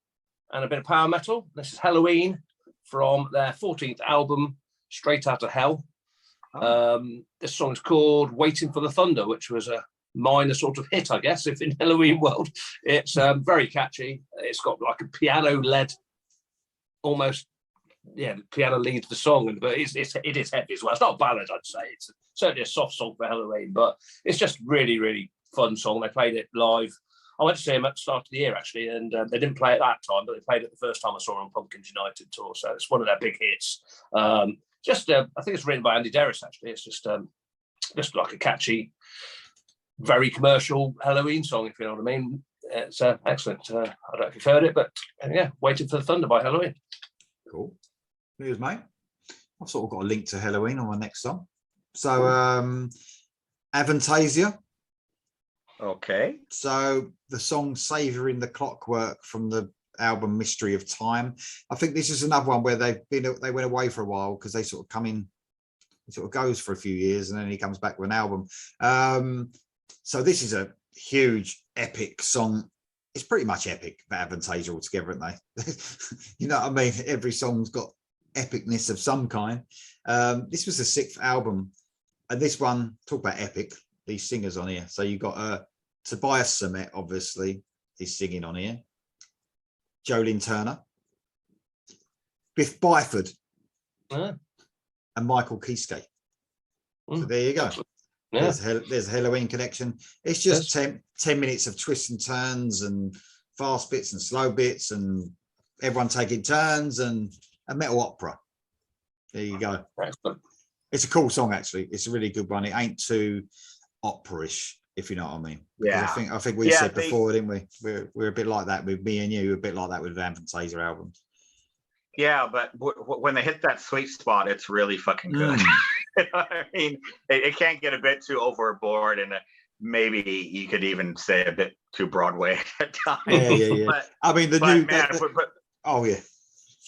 and a bit of power metal. This is Helloween from their 14th album, Straight Outta Hell. This song is called Waiting for the Thunder, which was a minor sort of hit, I guess, if in Helloween world. It's very catchy. It's got like a piano-led, almost, piano leads the song, but it is heavy as well. It's not a ballad, I'd say. It's certainly a soft song for Helloween, but it's just really, really fun song. They played it live. I went to see them at the start of the year, actually, and they didn't play it that time, but they played it the first time I saw them on Pumpkins United tour. So it's one of their big hits. I think it's written by Andy Derris, actually. It's just like a catchy, very commercial Helloween song, if you know what I mean. It's excellent. I don't know if you've heard it, but Waiting for the Thunder by Helloween. Cool. Here's mate. I've sort of got a link to Helloween on my next song. So Avantasia. Okay. So the song Savouring the Clockwork from the album Mystery of Time. I think this is another one where they went away for a while because they sort of come in, it sort of goes for a few years and then he comes back with an album. So this is a huge epic song. It's pretty much epic, but Avantasia altogether, aren't they? You know what I mean? Every song's got epicness of some kind. This was the 6th album, and this one, talk about epic, these singers on here. So you got Tobias Sammet, obviously, is singing on here. Jolene Turner, Biff Byford, and Michael Kiske. So there you go. Yeah. There's a Helloween connection. It's just 10 minutes of twists and turns and fast bits and slow bits and everyone taking turns and a metal opera. There you go. It's a cool song, actually. It's a really good one. It ain't too opera-ish, if you know what I mean. Yeah. I think we said before, didn't we? We're a bit like that with me and you, a bit like that with Avantasia albums. Yeah, but when they hit that sweet spot, it's really fucking good. You know what I mean? It can't get a bit too overboard, and maybe you could even say a bit too Broadway at times. Yeah. But, I mean,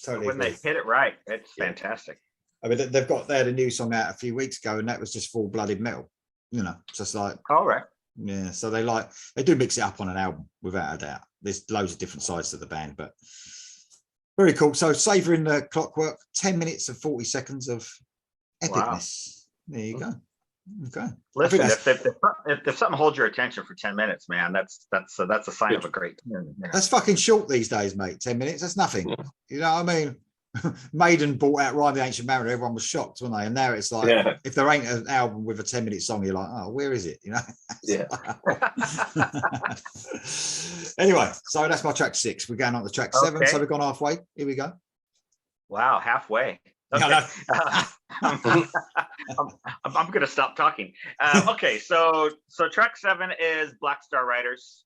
Totally when they agree. hit it right, it's Yeah. fantastic. I mean, they had a new song out a few weeks ago, and that was just full blooded metal. You know, just like All right. yeah. So they do mix it up on an album without a doubt. There's loads of different sides to the band, but very cool. So Savouring the Clockwork, 10 minutes and 40 seconds of epicness. There you go. Okay. Listen, if something holds your attention for 10 minutes, man, that's a sign of a great tune. You know? That's fucking short these days, mate. 10 minutes, that's nothing. Yeah. You know what I mean? Maiden brought out Ride the Ancient Mariner, everyone was shocked, weren't they? And now it's like, if there ain't an album with a 10-minute song, you're like, oh, where is it? You know? Yeah. Anyway, so that's my track 6. We're going on to track 7, Okay. so we've gone halfway. Here we go. Wow, halfway. No, Okay. no. I'm gonna stop talking. Okay, so track 7 is Black Star Riders.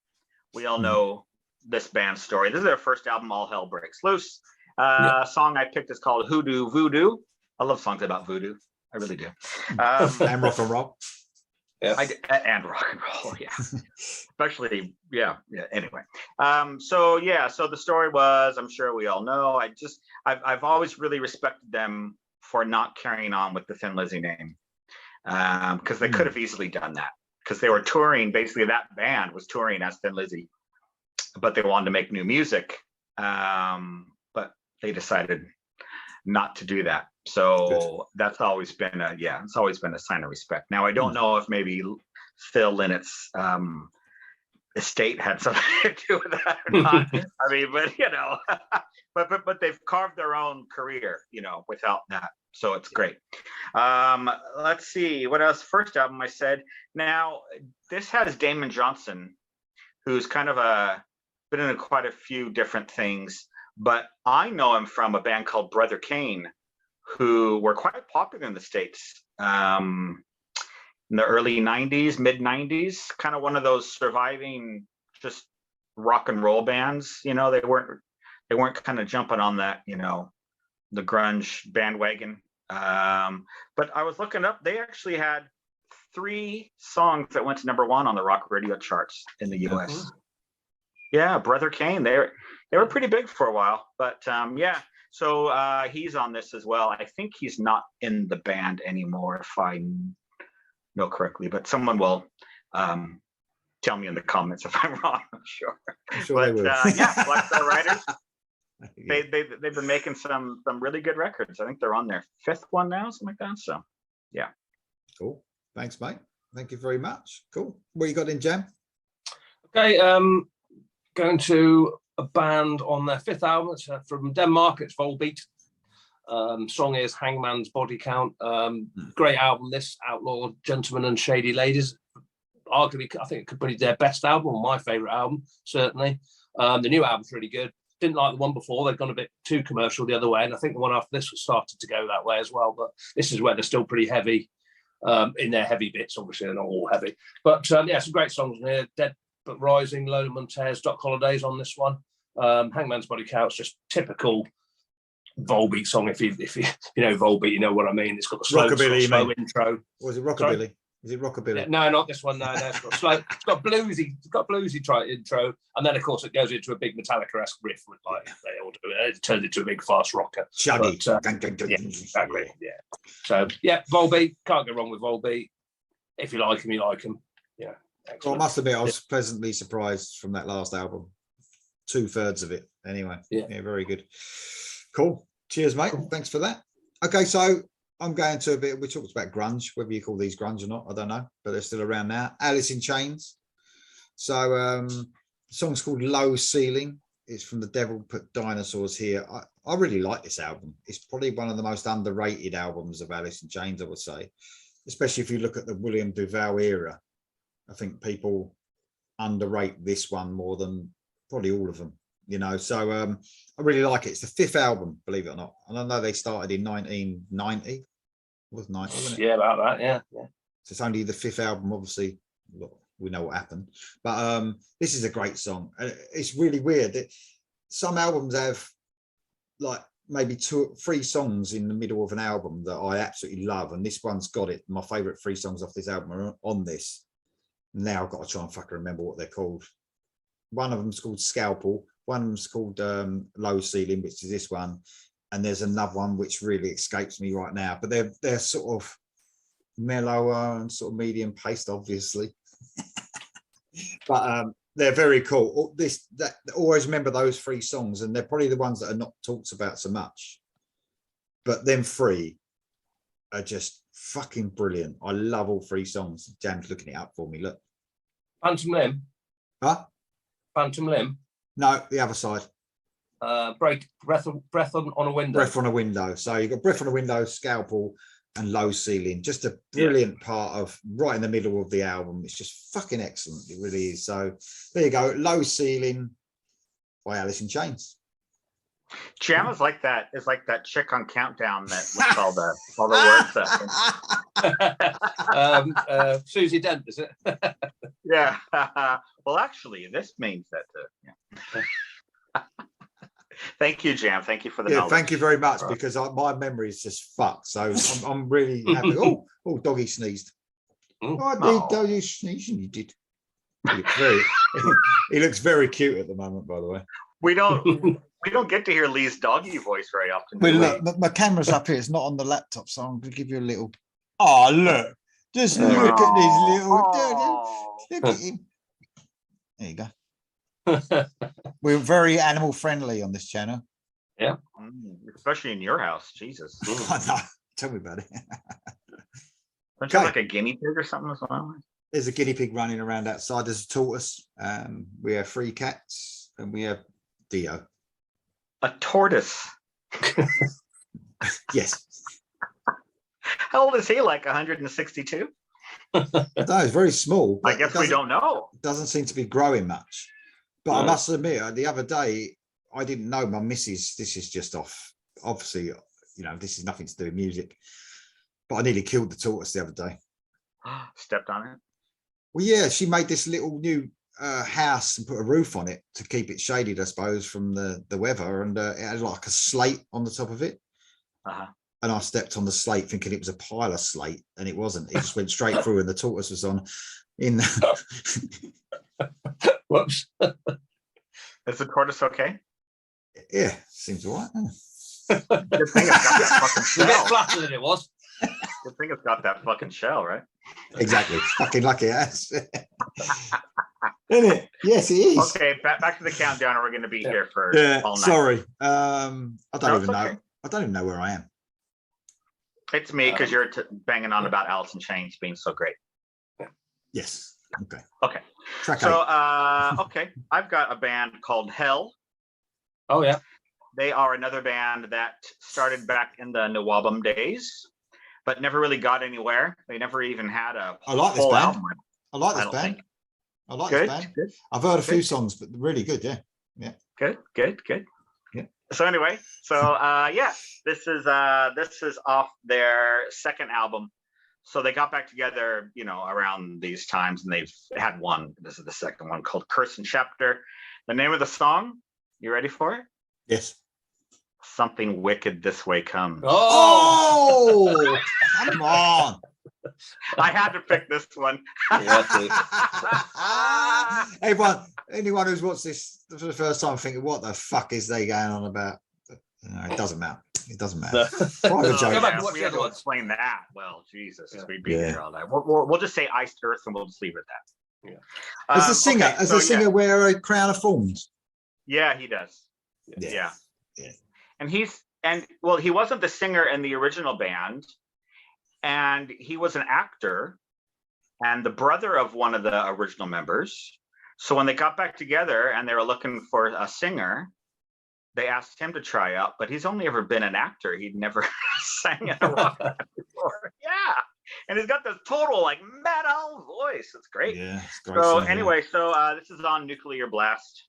We all know this band's story. This is their first album, All Hell Breaks Loose. Song I picked is called Hoodoo Voodoo. I love songs about voodoo. I really do. And rock and roll. And rock and roll, yeah. Especially, yeah. Anyway, so the story was, I'm sure we all know. I've always really respected them for not carrying on with the Thin Lizzy name, because they could have easily done that, because they were touring. Basically, that band was touring as Thin Lizzy, but they wanted to make new music, but they decided not to do that. So that's always been it's always been a sign of respect. Now I don't know if maybe Phil Lynnett's estate had something to do with that or not. I mean, but you know, but they've carved their own career, you know, without that. So it's great. Let's see what else. First album I said. Now this has Damon Johnson, who's kind of been in quite a few different things, but I know him from a band called Brother Kane, who were quite popular in the States in the early 90s, mid 90s, kind of one of those surviving just rock and roll bands. You know, they weren't kind of jumping on that, you know, the grunge bandwagon. But I was looking up, they actually had 3 songs that went to #1 on the rock radio charts in the US. Yeah, Brother Kane, they were pretty big for a while, but yeah. So he's on this as well. I think he's not in the band anymore, if I know correctly, but someone will tell me in the comments if I'm wrong. I'm sure. But yeah, Black Star Riders. They've been making some really good records. I think they're on their 5th one now, something like that. So yeah. Cool. Thanks, mate. Thank you very much. Cool. What you got in, Jam? Okay, going to a band on their 5th album. It's from Denmark. It's Volbeat. Song is Hangman's Body Count. Great album, this, Outlaw Gentlemen and Shady Ladies. Arguably, I think it could be their best album, my favorite album, certainly. The new album's really good. Didn't like the one before. They've gone a bit too commercial the other way, and I think the one after this was started to go that way as well. But this is where they're still pretty heavy in their heavy bits. Obviously, they're not all heavy. But yeah, some great songs in here. Dead But Rising, Lola Montez, Doc Holliday's on this one. Hangman's Body Count's just typical Volbeat song. If you know Volbeat, you know what I mean. It's got the slow intro. Was it Rockabilly? Sorry? Is it Rockabilly? Yeah, no, not this one. No, it's got slow. It's got bluesy. It's got bluesy intro, and then of course it goes into a big Metallica-esque riff, with like they all do it. It turns into a big fast rocker. Chuggy. Yeah, exactly. Yeah. So yeah, Volbeat, can't go wrong with Volbeat. If you like him, you like him. Yeah. Excellent. Well, I must admit, I was pleasantly surprised from that last album. 2/3 of it, anyway. Yeah, very good. Cool. Cheers, mate. Cool. Thanks for that. Okay, so I'm going to a bit. We talked about grunge, whether you call these grunge or not, I don't know, but they're still around now. Alice in Chains. So, the song's called Low Ceiling. It's from The Devil Put Dinosaurs Here. I really like this album. It's probably one of the most underrated albums of Alice in Chains, I would say, especially if you look at the William Duval era. I think people underrate this one more than probably all of them, you know. So I really like it. It's the 5th album, believe it or not. And I know they started in 1990. It was 90, wasn't it? Yeah, about that. Yeah. So it's only the 5th album. Obviously, we know what happened. But this is a great song. It's really weird that some albums have like maybe 2 or 3 songs in the middle of an album that I absolutely love, and this one's got it. My favorite 3 songs off this album are on this. Now I've got to try and fucking remember what they're called. One of them's called Scalpel. One of them's called Low Ceiling, which is this one, and there's another one which really escapes me right now. But they're sort of mellower and sort of medium paced, obviously. But they're very cool. Always remember those 3 songs, and they're probably the ones that are not talked about so much. But them 3 are just fucking brilliant. I love all 3 songs. Jam's looking it up for me. Look. Phantom Limb. Huh? Phantom Limb. No, the other side. Breath on a Window. Breath on a Window. So you've got Breath on a Window, Scalpel, and Low Ceiling. Just a brilliant part of right in the middle of the album. It's just fucking excellent. It really is. So there you go. Low Ceiling by Alice in Chains. Jam is like that. Is like that chick on Countdown that with all the words. Susie Dent, is it? Yeah. Well, actually, this means that. Yeah. Thank you, Jam. Thank you for the knowledge. Thank you very much, because my memory is just fucked. So I'm really happy. Oh, doggy sneezed. Doggy sneezed, and you did. He looks very cute at the moment, by the way. We don't get to hear Lee's doggy voice very often. But look, my camera's up here. It's not on the laptop, so I'm going to give you a little. Oh, look! Just look at this little. Look at him. There you go. We're very animal friendly on this channel. Yeah, especially in your house. Jesus. I know. Tell me about it. Don't you have like a guinea pig or something as well? There's a guinea pig running around outside. There's a tortoise. We have 3 cats, and we have Dio. A tortoise. Yes. How old is he? Like 162? No, it's very small. I guess we don't know. It doesn't seem to be growing much. But I must admit, the other day, I didn't know my missus. This is just off. Obviously, this is nothing to do with music. But I nearly killed the tortoise the other day. Stepped on it? Well, yeah, she made this little new house and put a roof on it to keep it shaded, I suppose, from the weather. And it had like a slate on the top of it. And I stepped on the slate thinking it was a pile of slate, and it wasn't. It just went straight through, and the tortoise was on in. Whoops. Is the tortoise okay? Yeah, seems all right. Good thing it's got that fucking A bit shell. flatter than it was. Good thing it's got that fucking shell, right? Exactly. Fucking lucky ass. Isn't it? Yes, it is. Okay, back to the countdown, and we're going to be here for all night. Sorry. I don't even know. Okay. I don't even know where I am. It's me, because you're banging on about Alice in Chains being so great. Yes. Okay. Okay. Track So, 8. okay, I've got a band called Hell. Oh yeah. They are another band that started back in the Nawabum days, but never really got anywhere. They never even had a I like this whole band. album. I like this don't band. think. I like Good, this band. good, I've heard a few good. songs, but really good. Yeah. good. Yeah. So anyway, this is off their second album. So they got back together, around these times, and they've had one. This is the second one, called Curse and Chapter. The name of the song, you ready for it? Yes. Something Wicked This Way Comes. Oh, come on. I had to pick this one. Anyone who's watched this for the first time thinking, what the fuck is they going on about? No, it doesn't matter. It doesn't matter. Private joke. Go back and watch We the have other to ones. explain that. Well, Jesus, we'd be Yeah. here all night. We'll just say Iced Earth, and we'll just leave it at that. As the singer, okay, as so the singer wear a crown of thorns? Yeah, he does. Yeah. And he wasn't the singer in the original band, and he was an actor and the brother of one of the original members. So when they got back together and they were looking for a singer, they asked him to try out, but he's only ever been an actor. He'd never sang in a rock band before. Yeah. And he's got this total metal voice. It's great. Yeah. It's great So song, anyway, this is on Nuclear Blast.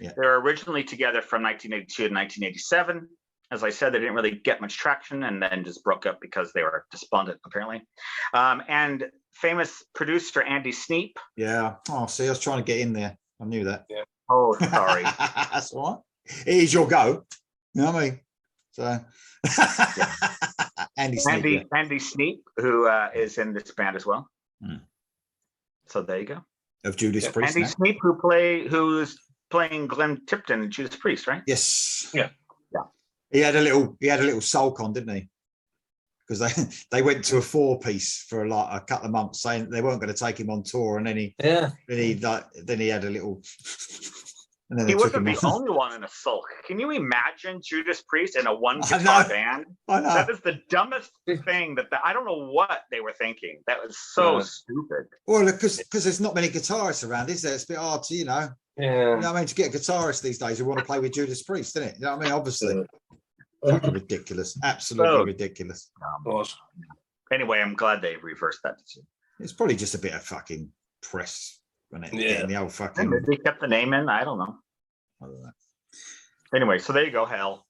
Yeah. They were originally together from 1982 to 1987. As I said, they didn't really get much traction, and then just broke up because they were despondent, apparently. And famous producer Andy Sneap. Yeah. Oh, see, I was trying to get in there. I knew that. Yeah. Oh, sorry. That's all right. It is your go. You know what I mean? So Andy Sneap. Andy Sneap, who is in this band as well. Hmm. So there you go. Of Judas Priest. Andy Sneap, who's playing Glenn Tipton and Judas Priest, right? Yes. Yeah. Yeah. He had a little sulk on, didn't he? Because they went to a 4-piece for like a couple of months, saying they weren't going to take him on tour, and then he had a little. And then He they took wasn't him the on. only one in a sulk. Can you imagine Judas Priest in a one-guitar band? I know. That is the dumbest thing I don't know what they were thinking. That was so stupid. Well, because there's not many guitarists around, is there? It's a bit hard to, you know. Yeah. You know what I mean? To get a guitarist these days who want to play with Judas Priest, isn't it? You know what I mean? Obviously. Fucking ridiculous. Absolutely ridiculous. Anyway, I'm glad they reversed that decision. It's probably just a bit of fucking press, wasn't it? Getting the old fucking. Maybe they kept the name in. I don't know. Anyway, so there you go, Hell.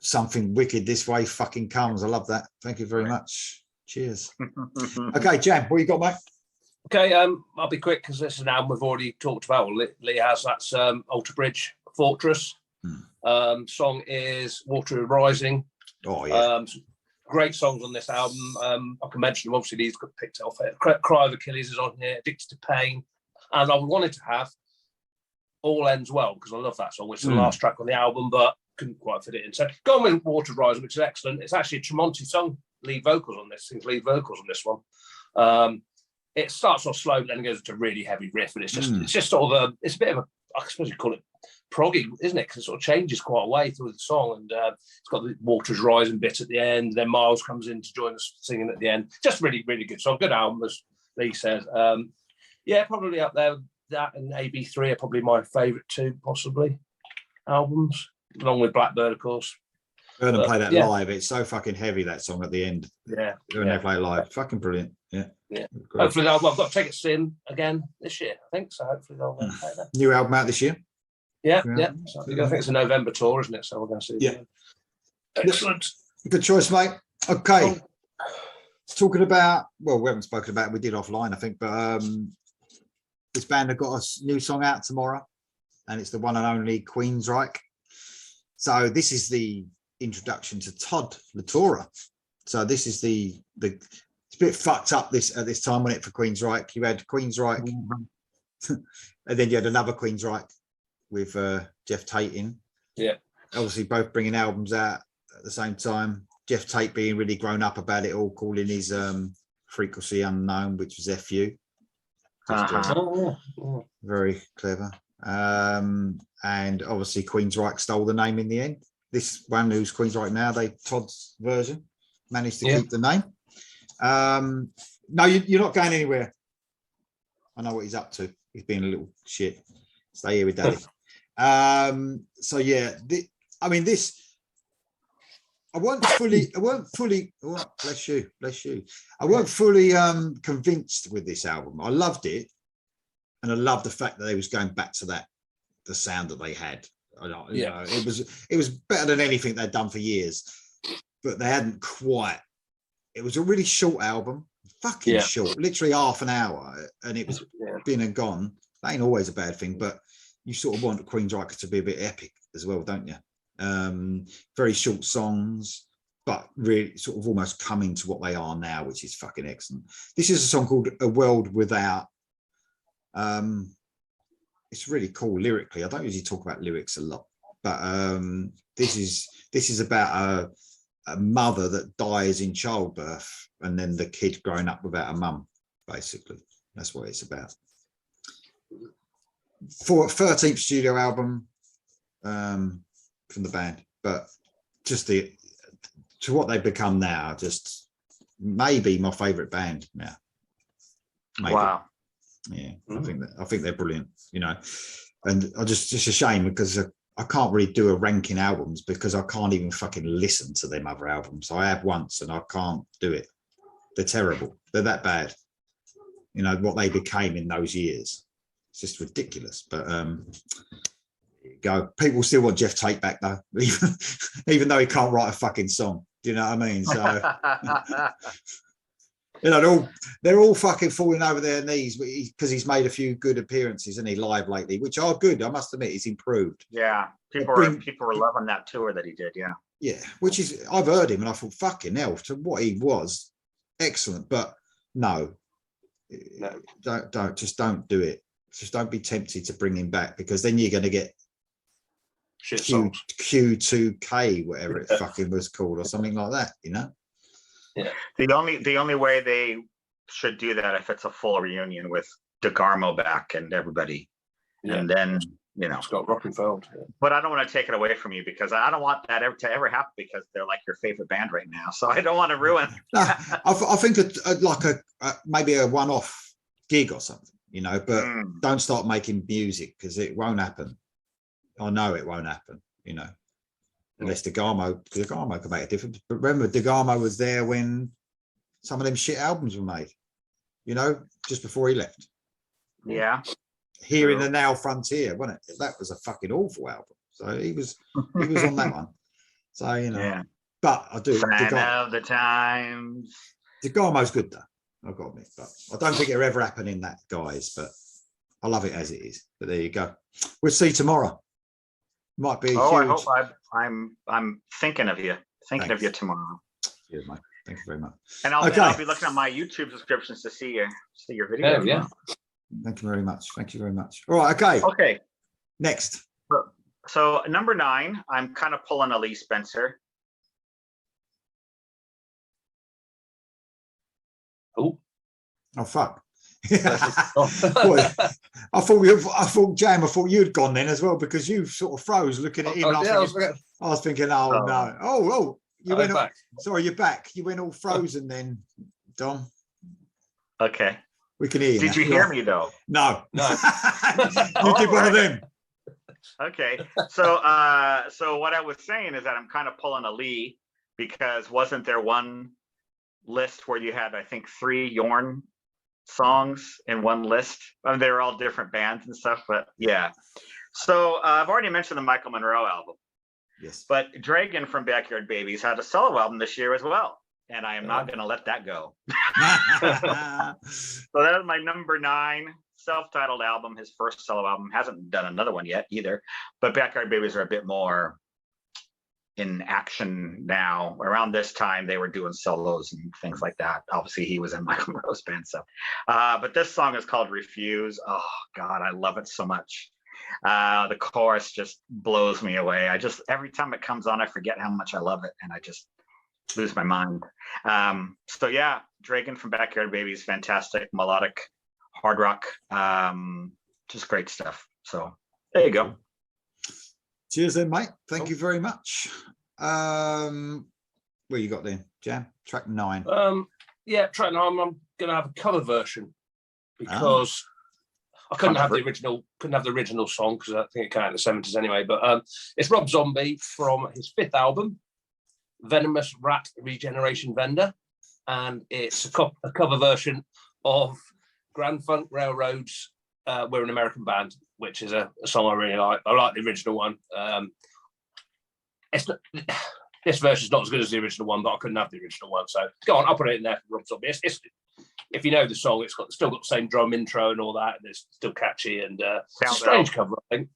Something wicked this way fucking comes. I love that. Thank you very much. Cheers. Okay, Jam, what you got, mate? Okay, I'll be quick because this is an album we've already talked about. Well, Lee has. That's Alter Bridge Fortress. Song is Water Rising. Oh yeah. Great songs on this album. I can mention them. Obviously, these got picked off it. Cry of Achilles is on here. Addicted to Pain, and I wanted to have All Ends Well because I love that song, which is the last track on the album, but couldn't quite fit it in. So go on with Water Rising, which is excellent. It's actually a Tremonti song. Lead vocals on this. One. It starts off slow, but then it goes to really heavy riff, and it's just sort of it's a bit of a, I suppose you call it proggy, isn't it? Because it sort of changes quite a way through the song, and it's got the Water's Rising bit at the end. Then Miles comes in to join us singing at the end. Just really, really good song. Good album, as Lee says. Yeah, probably up there. That and AB3 are probably my favourite two, possibly, albums, along with Blackbird, of course. Heard them play that live. It's so fucking heavy, that song at the end. Yeah. When they play live. Fucking brilliant. Yeah. Yeah. Great. Hopefully, I've got to take it soon again this year, I think. So hopefully they'll play that. New album out this year? Yeah. So I think it's a November tour, isn't it? So we're going to see. Yeah. Excellent. Good choice, mate. Okay. Talking about, well, we haven't spoken about it. We did offline, I think, but this band have got a new song out tomorrow, and it's the one and only Queensryche. So this is the introduction to Todd LaTorra. So this is the it's a bit fucked up at this time, wasn't it, for Queensryche? You had Queensryche, and then you had another Queensryche with Jeff Tate in. Yeah. Obviously, both bringing albums out at the same time. Jeff Tate being really grown up about it all, calling his Frequency Unknown, which was FU. Very clever. And obviously Queensryche stole the name in the end. This one who's Queensryche now, Todd's version, managed to keep the name. No, you're not going anywhere. I know what he's up to. He's being a little shit. Stay here with Daddy. So yeah, I mean this. I weren't fully. Oh, bless you. I weren't fully convinced with this album. I loved it, and I loved the fact that they was going back to the sound that they had. You know, it was better than anything they'd done for years, but they hadn't quite. It was a really short album, fucking short, literally half an hour, and it was been and gone. That ain't always a bad thing, but you sort of want Queensryche to be a bit epic as well, don't you? Very short songs, but really sort of almost coming to what they are now, which is fucking excellent. This is a song called A World Without. It's really cool lyrically. I don't usually talk about lyrics a lot, but this is about a mother that dies in childbirth, and then the kid growing up without a mum. Basically, that's what it's about. For 13th studio album from the band, but just to what they've become now, just maybe my favorite band now. Maybe. Wow. Yeah, I think they're brilliant, you know, and I just a shame because I can't really do a ranking albums because I can't even fucking listen to them other albums. I have once and I can't do it. They're terrible. They're that bad. You know what they became in those years. It's just ridiculous. But go. People still want Jeff Tate back though, even though he can't write a fucking song. Do you know what I mean? So. You know, they're all fucking falling over their knees because he's made a few good appearances, and he live lately, which are good. I must admit, he's improved. Yeah, people were loving that tour that he did. Yeah, which is I've heard him, and I thought, fucking hell, to what he was, excellent. But no, don't do it just don't be tempted to bring him back, because then you're going to get Shit songs. Q2K, whatever it fucking was called, or something like that, you know? The only way they should do that if it's a full reunion with DeGarmo back and everybody, and then Scott Rockenfeld. Yeah. But I don't want to take it away from you, because I don't want that to ever happen, because they're like your favorite band right now. So I don't want to ruin. No, I think maybe a one-off gig or something, you know, but don't start making music, because it won't happen. I know it won't happen, you know, unless DeGarmo can make a difference. But remember, DeGarmo was there when some of them shit albums were made, you know, just before he left. Yeah. Here in the Now Frontier, wasn't it? That was a fucking awful album. So he was on that one. So, you know, Yeah. but I do. Sign of the times. DeGarmo's good though, I've got to admit, but I don't think it'll ever happen in that, guys, but I love it as it is. But there you go. We'll see tomorrow. Might be huge. I hope I'm thinking of you. Thinking of you tomorrow. Cheers, mate. Thank you very much. And I'll be looking at my YouTube subscriptions to see your video. Oh, yeah. Thank you very much. Thank you very much. All right, okay. Okay. Next. So number 9, I'm kind of pulling a Lee Spencer. Oh fuck. Boy, I thought Jam, I thought you'd gone then as well, because you sort of froze looking at him. I was thinking, no. You went back. Sorry, you're back. You went all frozen then, Dom. Okay. We can hear you. Did you hear me though? No. No. You did one of them. Okay. So what I was saying is that I'm kind of pulling a Lee, because wasn't there one list where you had, I think, 3 Yorn songs in one list? I mean, they were all different bands and stuff, but yeah. So I've already mentioned the Michael Monroe album. Yes. But Dragon from Backyard Babies had a solo album this year as well, and I am not going to let that go. So that was my number 9 self-titled album, his first solo album. Hasn't done another one yet either, but Backyard Babies are a bit more in action now. Around this time, they were doing solos and things like that. Obviously, he was in Michael Monroe's band, so. But this song is called Refuse. Oh, God, I love it so much. The chorus just blows me away. Every time it comes on, I forget how much I love it, and I just lose my mind. So yeah, Dragon from Backyard Babies, fantastic melodic hard rock, just great stuff. So there you go. Cheers then, mate. Thank you very much. Where you got then, Jam? Track 9. Yeah, track 9. I'm gonna have a cover version, because I couldn't have the original song, because I think it came out in the 70s anyway. But it's Rob Zombie from his 5th album, Venomous Rat Regeneration Vendor, and it's a cover version of Grand Funk Railroad's We're an American Band, which is a song I really like. I like the original one. This version's not as good as the original one, but I couldn't have the original one. So go on, I'll put it in there for Rob Zombie. If you know the song, it's still got the same drum intro and all that, and it's still catchy, and it's a strange cover, I think.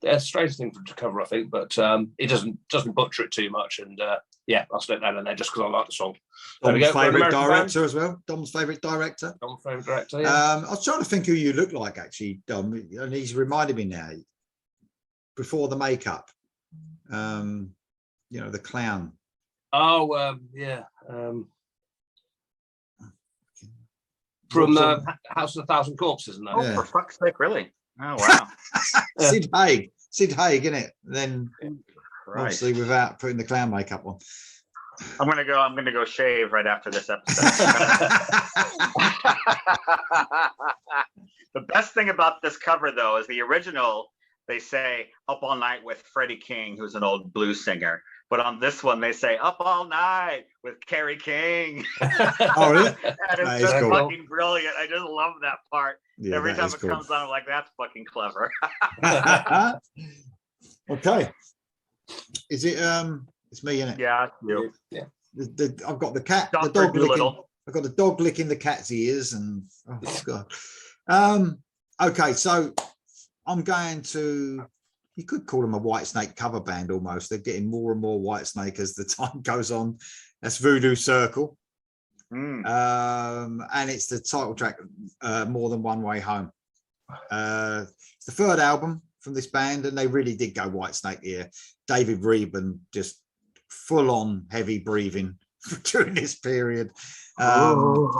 Yeah, strange thing to cover, I think, but it doesn't butcher it too much, and yeah, I'll slip that in there just because I like the song. Dom's favourite director as well. Dom's favourite director. Dom's favourite director. Yeah. I was trying to think who you look like, actually, Dom, and he's reminded me now. Before the makeup, the clown. Oh, yeah. From House of a Thousand Corpses, isn't that? Oh, for fuck's sake, really? Oh, wow. Sid Haig, isn't it? Then obviously without putting the clown makeup on. I'm gonna go shave right after this episode. The best thing about this cover, though, is the original. They say "Up All Night" with Freddie King, who's an old blues singer. But on this one, they say "Up All Night" with Kerry King. Oh, really? That is just cool. Fucking brilliant. I just love that part. Yeah, every time it comes on, I'm like, that's fucking clever. Okay. Is it? It's me, isn't it? Yeah, you. Yeah. I've got the cat. The dog licking. I've got the dog licking the cat's ears, and oh god. Okay, so I'm going to. You could call them a Whitesnake cover band almost. They're getting more and more Whitesnake as the time goes on. That's Voodoo Circle. And it's the title track, More Than One Way Home. It's the third album from this band, and they really did go Whitesnake here. David Reben just full on heavy breathing during this period. Can't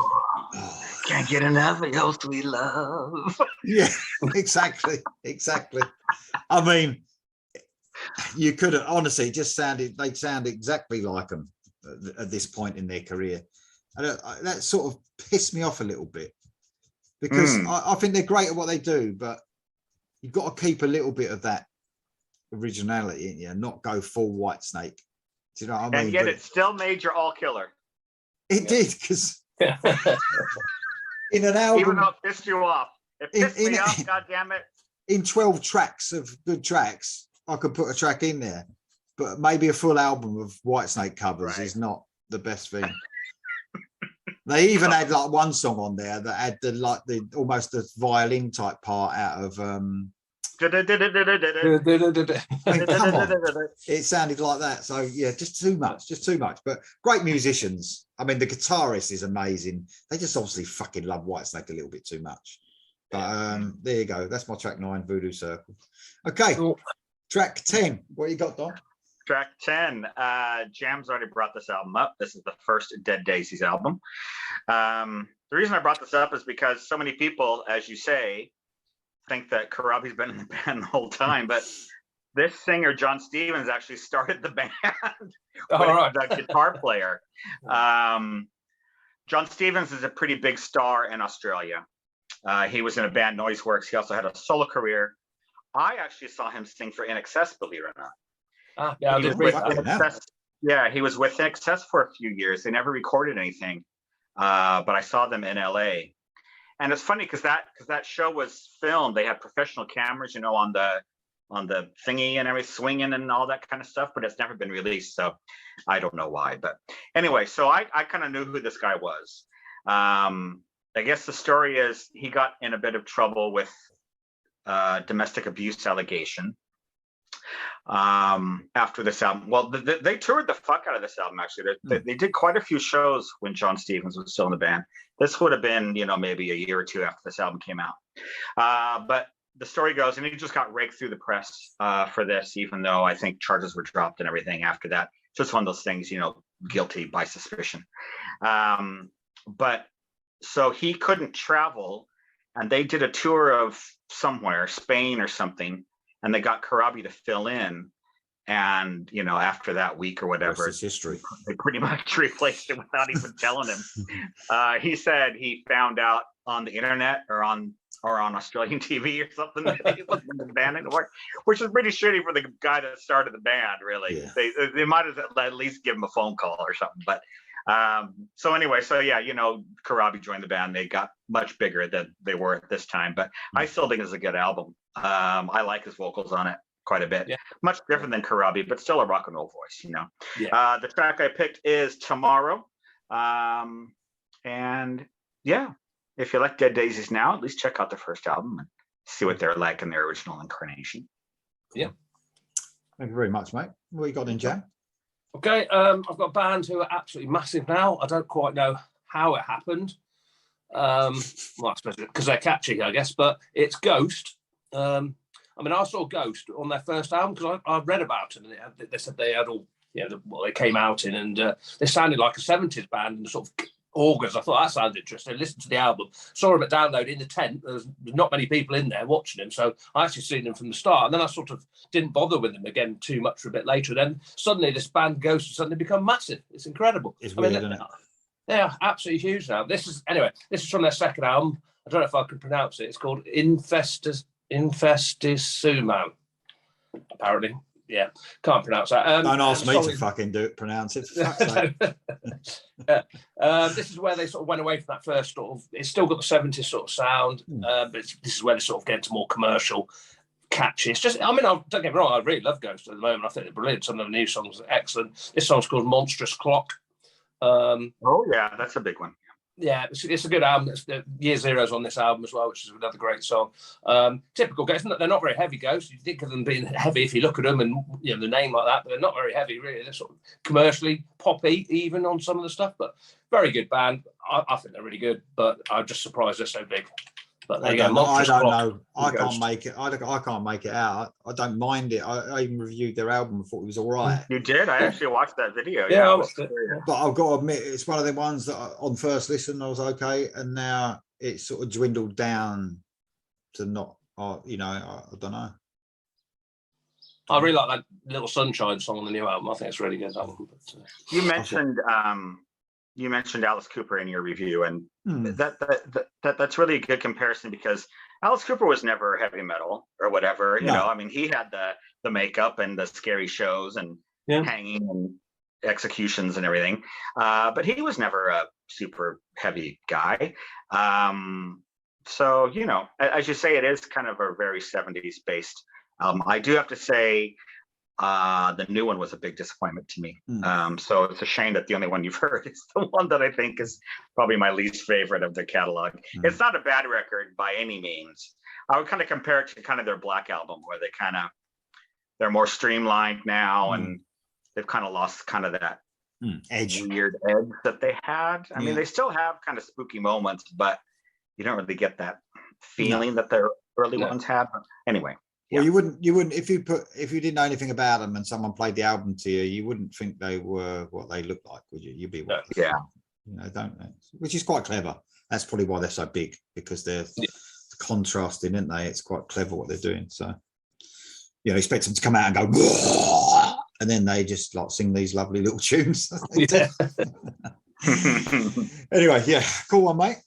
get enough of your sweet love. Yeah, exactly. I mean, you could have honestly just they sound exactly like them at this point in their career. And that sort of pissed me off a little bit, because I think they're great at what they do, but you've got to keep a little bit of that originality in you and not go full Whitesnake. Do you know what I mean? And yet it still made your all killer. It did, because in an album, even though it pissed you off, it pissed me off. God damn it! In 12 tracks of good tracks, I could put a track in there, but maybe a full album of Whitesnake covers is not the best thing. They even had like one song on there that had the almost the violin type part out of I mean, come on. It sounded like that. So yeah, just too much. But great musicians. I mean, the guitarist is amazing. They just obviously fucking love Whitesnake a little bit too much. But there you go. That's my track 9, Voodoo Circle. Okay, cool. Track 10. What you got, Don? Track 10. Jam's already brought this album up. This is the first Dead Daisies album. The reason I brought this up is because so many people, as you say, think that Corabi's been in the band the whole time, but this singer, John Stevens, actually started the band with the guitar player. John Stevens is a pretty big star in Australia. He was in a band, Noiseworks. He also had a solo career. I actually saw him sing for INXS, believe it or not. Yeah, he was with INXS for a few years. They never recorded anything, but I saw them in LA. And it's funny because that show was filmed. They had professional cameras, on the thingy and everything, swinging and all that kind of stuff, but it's never been released. So I don't know why. But anyway, so I kind of knew who this guy was. I guess the story is he got in a bit of trouble with domestic abuse allegation after this album. Well, they toured the fuck out of this album, actually. They did quite a few shows when John Stevens was still in the band. This would have been, maybe a year or two after this album came out. But the story goes, and he just got raked through the press for this, even though I think charges were dropped and everything after that. Just one of those things, guilty by suspicion. But so he couldn't travel, and they did a tour of somewhere, Spain or something, and they got Corabi to fill in. And, after that week or whatever, history. They pretty much replaced it without even telling him. He said he found out on the internet or on Australian TV or something that he wasn't in the band anymore, which is pretty shitty for the guy that started the band, really. Yeah. They might have at least give him a phone call or something. But so anyway, Corabi joined the band. They got much bigger than they were at this time, but I still think it's a good album. I like his vocals on it quite a bit. Much different than Corabi, but still a rock and roll voice, The track I picked is Tomorrow. And yeah, if you like Dead Daisies now, at least check out their first album and see what they're like in their original incarnation. Yeah. Thank you very much, mate. What you got in, Jam? Okay, I've got a band who are absolutely massive now. I don't quite know how it happened. Well, I suppose because they're catchy, I guess, but it's Ghost. I saw Ghost on their first album because I read about it, and they said they had all, what they came out in, and they sounded like a 70s band and sort of augurs. I thought that sounded interesting. I listened to the album, saw him at Download in the tent. There's not many people in there watching him, so I actually seen him from the start, and then I sort of didn't bother with him again too much for a bit later. Then suddenly this band Ghost has suddenly become massive. It's incredible. It's weird, isn't it? They're absolutely huge now. This is from their second album. I don't know if I can pronounce it. It's called Infestisuman. Apparently, yeah, can't pronounce that. Don't ask me to fucking pronounce it. This is where they sort of went away from that first sort of. It's still got the 70s sort of sound, but this is where they sort of get into more commercial, catchy. It's just, don't get me wrong, I really love Ghost at the moment. I think they're brilliant. Some of the new songs are excellent. This song's called Monstrous Clock. Oh yeah, that's a big one. Yeah, it's a good album. It's Year Zero's on this album as well, which is another great song. Typical Ghost. They're not very heavy Ghosts. You think of them being heavy if you look at them and the name like that, but they're not very heavy really. They're sort of commercially poppy even on some of the stuff, but very good band. I think they're really good, but I'm just surprised they're so big. But there I you go. don't, know. I Monstrous don't Clock. know. I Ghost. can't make it. I can't make it out. I don't mind it. I even reviewed their album and thought it was all right. You did? I actually watched that video. Yeah, I it was watched it. curious. But I've got to admit, it's one of the ones that on first listen I was okay, and now it's sort of dwindled down to not. I don't know. I really like that Little Sunshine song on the new album. I think it's really good, that one. But, You mentioned Alice Cooper in your review, and Hmm. that's really a good comparison because Alice Cooper was never heavy metal or whatever. You No. know, I mean, he had the makeup and the scary shows and Yeah. hanging and executions and everything, but he was never a super heavy guy. So as you say, it is kind of a very 70s based album. I do have to say, the new one was a big disappointment to me. So it's a shame that the only one you've heard is the one that I think is probably my least favorite of their catalog. It's not a bad record by any means. I would kind of compare it to kind of their Black album, where they're more streamlined now, and they've kind of lost kind of that Edge. weird edge that they had. I mean, they still have kind of spooky moments, but you don't really get that feeling that their early ones had. But anyway. Well, you wouldn't if you didn't know anything about them and someone played the album to you, you wouldn't think they were what they looked like, would you? You'd be don't they? Which is quite clever. That's probably why they're so big, because they're contrasting, aren't they? It's quite clever what they're doing. So expect them to come out and go, "Whoa," and then they just like sing these lovely little tunes. Anyway, cool one, mate.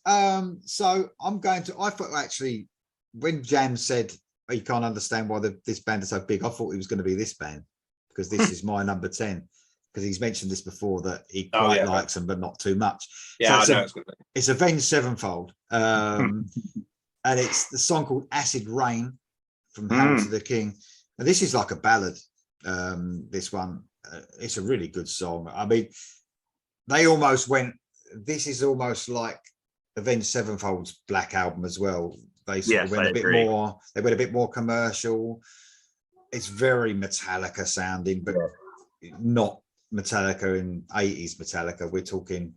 So I thought actually when Jam said you can't understand why this band is so big, I thought it was going to be this band, because this is my number 10, because he's mentioned this before that he quite likes them but not too much. Yeah, so I know it's good. It's Avenged Sevenfold, and it's the song called Acid Rain from Hail to the King, and this is like a ballad. This one, it's a really good song. I mean, they almost went, this is almost like Avenged Sevenfold's Black album as well. They sort of went a bit more. They went a bit more commercial. It's very Metallica sounding, but not Metallica in 80s Metallica. We're talking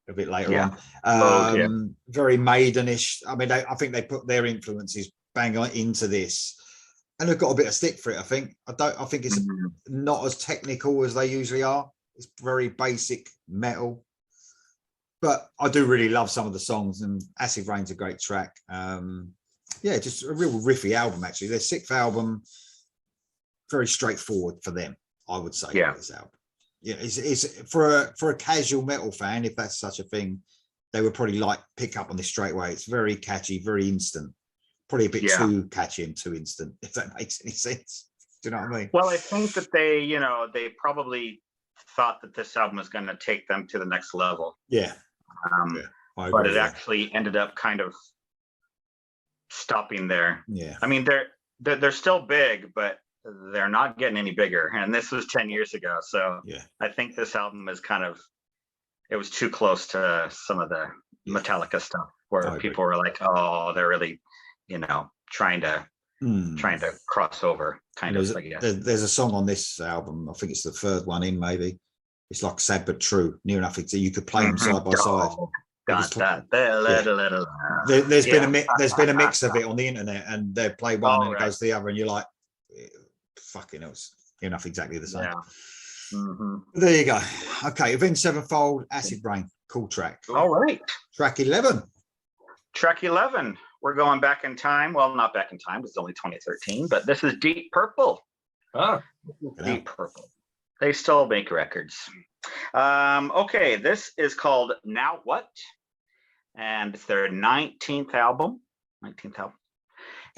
a bit later on. Very Maidenish. I mean, I think they put their influences bang on into this, and they've got a bit of stick for it. I think. I think it's not as technical as they usually are. It's very basic metal. But I do really love some of the songs, and Acid Rain's a great track. Just a real riffy album, actually. Their 6th album, very straightforward for them, I would say. This album. It's for a casual metal fan, if that's such a thing, they would probably pick up on this straight away. It's very catchy, very instant. Probably a bit too catchy and too instant, if that makes any sense. Do you know what I mean? Well, I think that they probably thought that this album was going to take them to the next level. But it actually ended up kind of stopping there. I mean, they're still big, but they're not getting any bigger, and this was 10 years ago. So I think this album is it was too close to some of the Metallica stuff, where people were like, oh, they're really trying to cross over I guess. There's a song on this album, I think it's the 3rd one in, maybe. It's like Sad But True, near enough. You could play them side by side. There's been a mix of it on the internet, and they play one and it goes to the other, and you're like, fucking hell, it's near enough exactly the same. There you go. Okay, Avenged Sevenfold, Acid Rain, cool track. All right, track 11. We're going back in time. Well, not back in time, it's only 2013, but this is Deep Purple. Deep Purple. They still make records. Okay, this is called Now What? And it's their 19th album.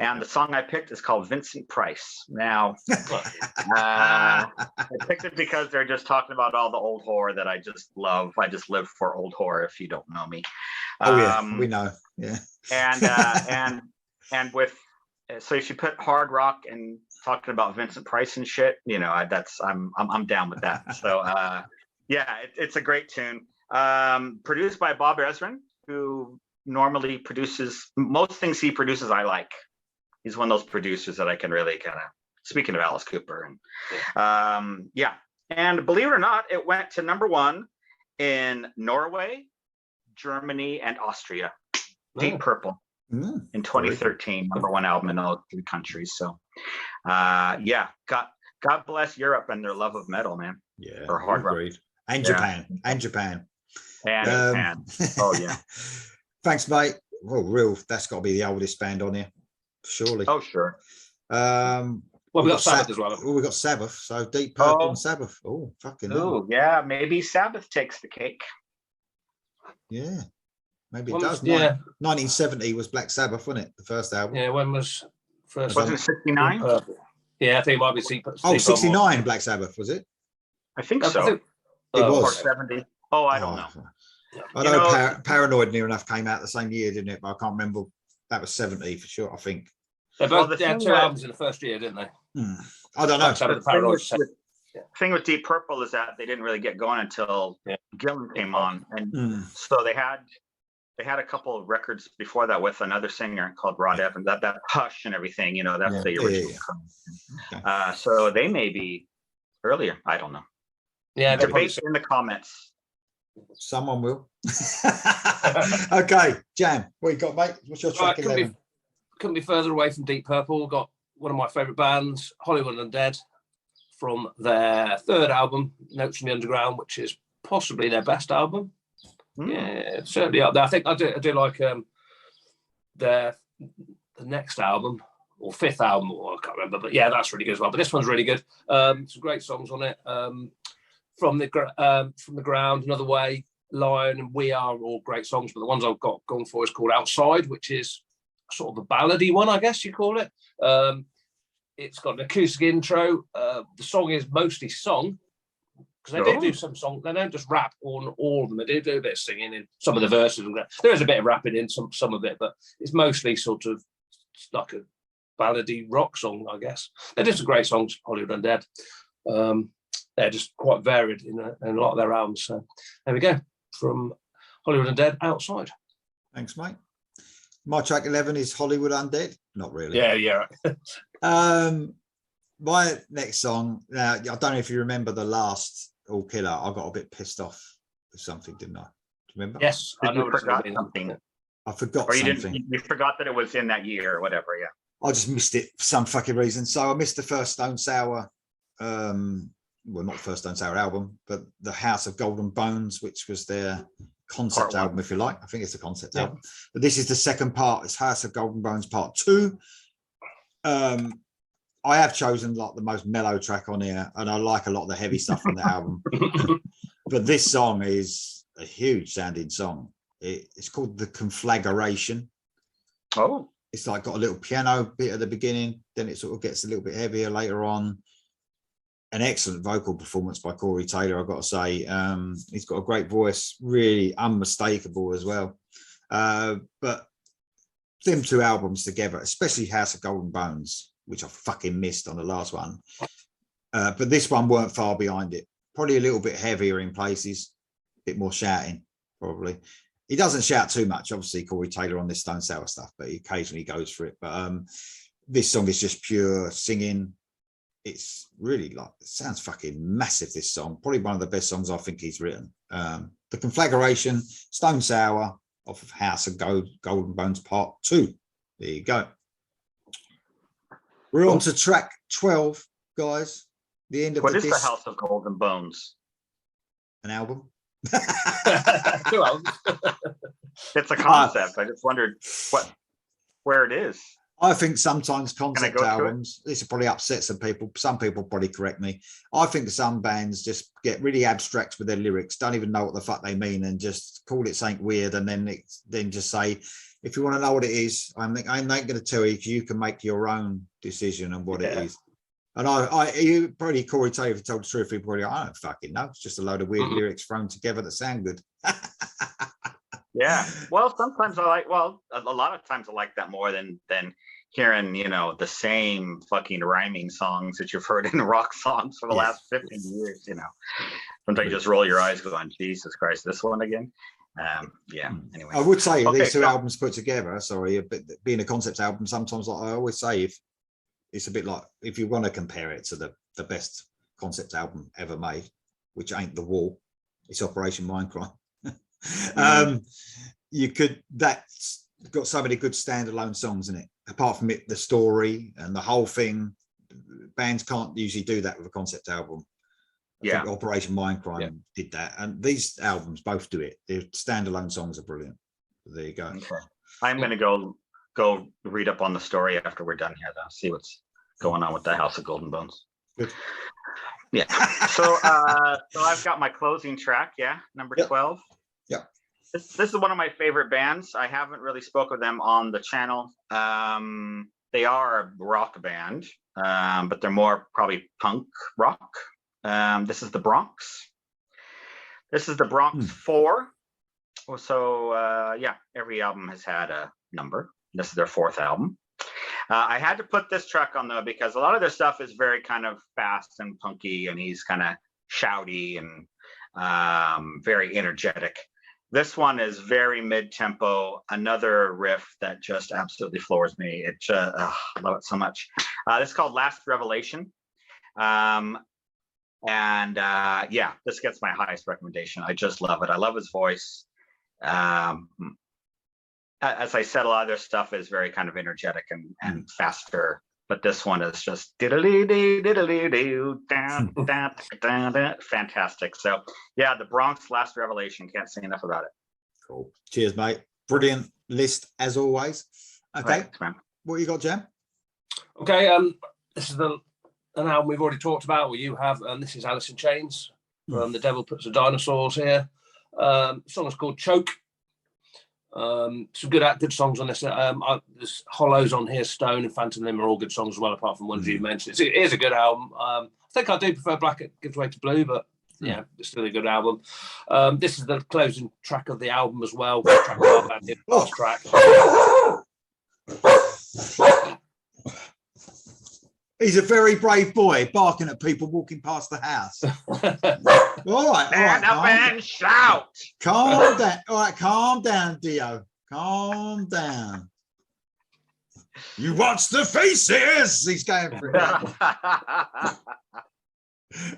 And the song I picked is called Vincent Price. Now, I picked it because they're just talking about all the old horror that I just love. I just live for old horror, if you don't know me. We know. And with, so if you put hard rock and talking about Vincent Price and shit, I'm down with that. So it's a great tune. Produced by Bob Ezrin, who normally produces most things he produces. I like. He's one of those producers that I can really kind of. Speaking of Alice Cooper, and believe it or not, it went to number 1 in Norway, Germany, and Austria. Deep Purple. in 2013, #1 album in all 3 countries. So, yeah, God bless Europe and their love of metal, man. Yeah, Or hard rock. agreed. And Yeah. Japan, and Japan. And Japan. Oh, yeah. Thanks, mate. Well, that's got to be the oldest band on here, surely. Oh, sure. Well, we got Sabbath as well. We got Sabbath, so Deep Purple Oh. and Sabbath. Oh, fucking hell. Oh, yeah, maybe Sabbath takes the cake. Yeah, maybe it When does. was- yeah. 1970 was Black Sabbath, wasn't it? The first album. Yeah, when was first? Wasn't it 69? Yeah, I think it might be Deep Oh, Purple. 69 Black Sabbath, was it? I think I so. think- It oh, was. Or 70. Oh, I don't know. I You know, know- Paranoid near enough came out the same year, didn't it? But I can't remember. That was 70 for sure, I think. They Well, both the they had thing 2 that- albums in the first year, didn't they? I don't know. Sabbath, The Paranoid, thing with Deep Purple is that they didn't really get going until Yeah. Gillan came on, and so they had a couple of records before that with another singer called Rod Evans. That Hush and everything, you know, that's Yeah. the Yeah, original. So they may be earlier. I don't know. Yeah, they're probably Debate in the comments. Someone will. Okay, Jan, what you got, mate? What's your Right, track 11? couldn't be further away from Deep Purple. Got one of my favourite bands, Hollywood Undead, from their 3rd album, Notes from the Underground, which is possibly their best album. Yeah, it's certainly up there. I think I do like the next album or 5th album, or I can't remember, but yeah, that's really good as well. But this one's really good. Some great songs on it. From the Ground, Another Way, Lion, and We Are all great songs. But the ones I've got gone for is called Outside, which is sort of a ballady one, I guess you call it. It's got an acoustic intro. The song is mostly sung, because they do some songs. They don't just rap on all of them. They do a bit of singing in some of the verses. There is a bit of rapping in some of it, but it's mostly sort of like a ballady rock song, I guess. They do some great songs, Hollywood Undead. They're just quite varied in a lot of their albums. So there we go, from Hollywood Undead, Outside. Thanks, mate. My track 11 is Hollywood Undead. Not really. Yeah. My next song, now I don't know if you remember the last All Killer. I got a bit pissed off with something, didn't I? Do you remember? Yes, Did I know you what forgot it's something? I forgot Or you something. didn't? You forgot that it was in that year or whatever. Yeah. I just missed it for some fucking reason. So I missed the first Stone Sour, well, not the first Stone Sour album, but the House of Golden Bones, which was their concept Part 1. album, if you like. I think it's the concept album. But this is the second part. It's House of Golden Bones Part 2. I have chosen like the most mellow track on here, and I like a lot of the heavy stuff on the album. But this song is a huge sounding song. It's called The Conflagration. Oh. It's like got a little piano bit at the beginning, then it sort of gets a little bit heavier later on. An excellent vocal performance by Corey Taylor, I've got to say. He's got a great voice, really unmistakable as well. But them 2 albums together, especially House of Golden Bones, which I fucking missed on the last one. But this one weren't far behind it. Probably a little bit heavier in places, a bit more shouting, probably. He doesn't shout too much, obviously, Corey Taylor on this Stone Sour stuff, but he occasionally goes for it. But this song is just pure singing. It's really like, it sounds fucking massive, this song. Probably one of the best songs I think he's written. The Conflagration, Stone Sour, off of House of Golden Bones Part 2. There you go. We're on to track 12, guys. The end of What the is the disc. House of Golden Bones? An album. 2 albums. It's a concept. I just wondered where it is. I think sometimes concept go to it? albums, this will probably upset some people. Some people probably correct me. I think some bands just get really abstract with their lyrics, don't even know what the fuck they mean, and just call it something weird, and then just say, if you want to know what it is, I'm not going to tell you, you can make your own decision on what it is. And you probably, Corey Taylor, if you told the truth, people probably, I don't fucking know. It's just a load of weird lyrics thrown together that sound good. Yeah. Well, sometimes a lot of times I like that more than hearing, the same fucking rhyming songs that you've heard in rock songs for the last 15 years, Sometimes you just roll your eyes going, Jesus Christ, this one again? Anyway. I would say Okay, these 2 so- albums put together, being a concept album, sometimes like I always say, if it's a bit like, if you want to compare it to the best concept album ever made, which ain't The Wall, it's Operation Mindcrime. You could, got so many good standalone songs in it. Apart from it, the story and the whole thing, bands can't usually do that with a concept album. I think Operation Mindcrime did that, and these albums both do it. Their standalone songs are brilliant. There you go. Okay. I'm gonna go read up on the story after we're done here, though. See what's going on with the House of Golden Bones. Good. Yeah. So I've got my closing track. Yeah, number 12. Yeah. This is one of my favorite bands. I haven't really spoken of them on the channel. They are a rock band, but they're more probably punk rock. This is the Bronx. This is the Bronx 4. So yeah, every album has had a number. This is their 4th album. I had to put this track on though because a lot of their stuff is very kind of fast and punky, and he's kind of shouty and very energetic. This one is very mid-tempo, another riff that just absolutely floors me. I love it so much. This is called Last Revelation. Yeah, this gets my highest recommendation. I just love it. I love his voice. As I said, a lot of their stuff is very kind of energetic and faster, but this one is just fantastic. So yeah, the Bronx Last Revelation, can't say enough about it. Cool. Cheers, mate. Brilliant list as always. Okay. Thanks, what you got, Jam? Okay, this is an album we've already talked about, or you have, and this is Alice in Chains from The Devil Puts the Dinosaurs here. The song is called Choke. Some good songs on this. There's Hollows on here, Stone and Phantom Limb are all good songs as well, apart from ones you mentioned. It is a good album. I think I do prefer Black It Gives Way to Blue, but yeah, it's still a good album. This is the closing track of the album as well. Last track. He's a very brave boy, barking at people walking past the house. All right, stand up and shout. Calm down. All right, calm down, Dio. Calm down. You watch the faces. He's going for it.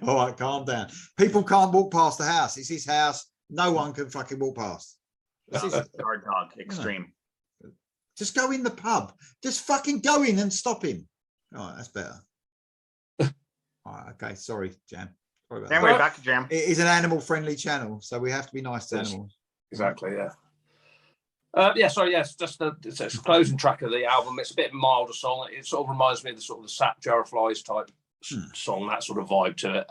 All right, calm down. People can't walk past the house. It's his house. No one can fucking walk past. Guard dog, extreme. Just go in the pub. Just fucking go in and stop him. All right, that's better. All right, okay. Sorry, Jam. Sorry about anyway, back to Jam. It is an animal-friendly channel, so we have to be nice to animals. Exactly, yeah. It's just it's a closing track of the album. It's a bit milder song. It sort of reminds me of the sort of the Sap Jar of Flies type song, that sort of vibe to it.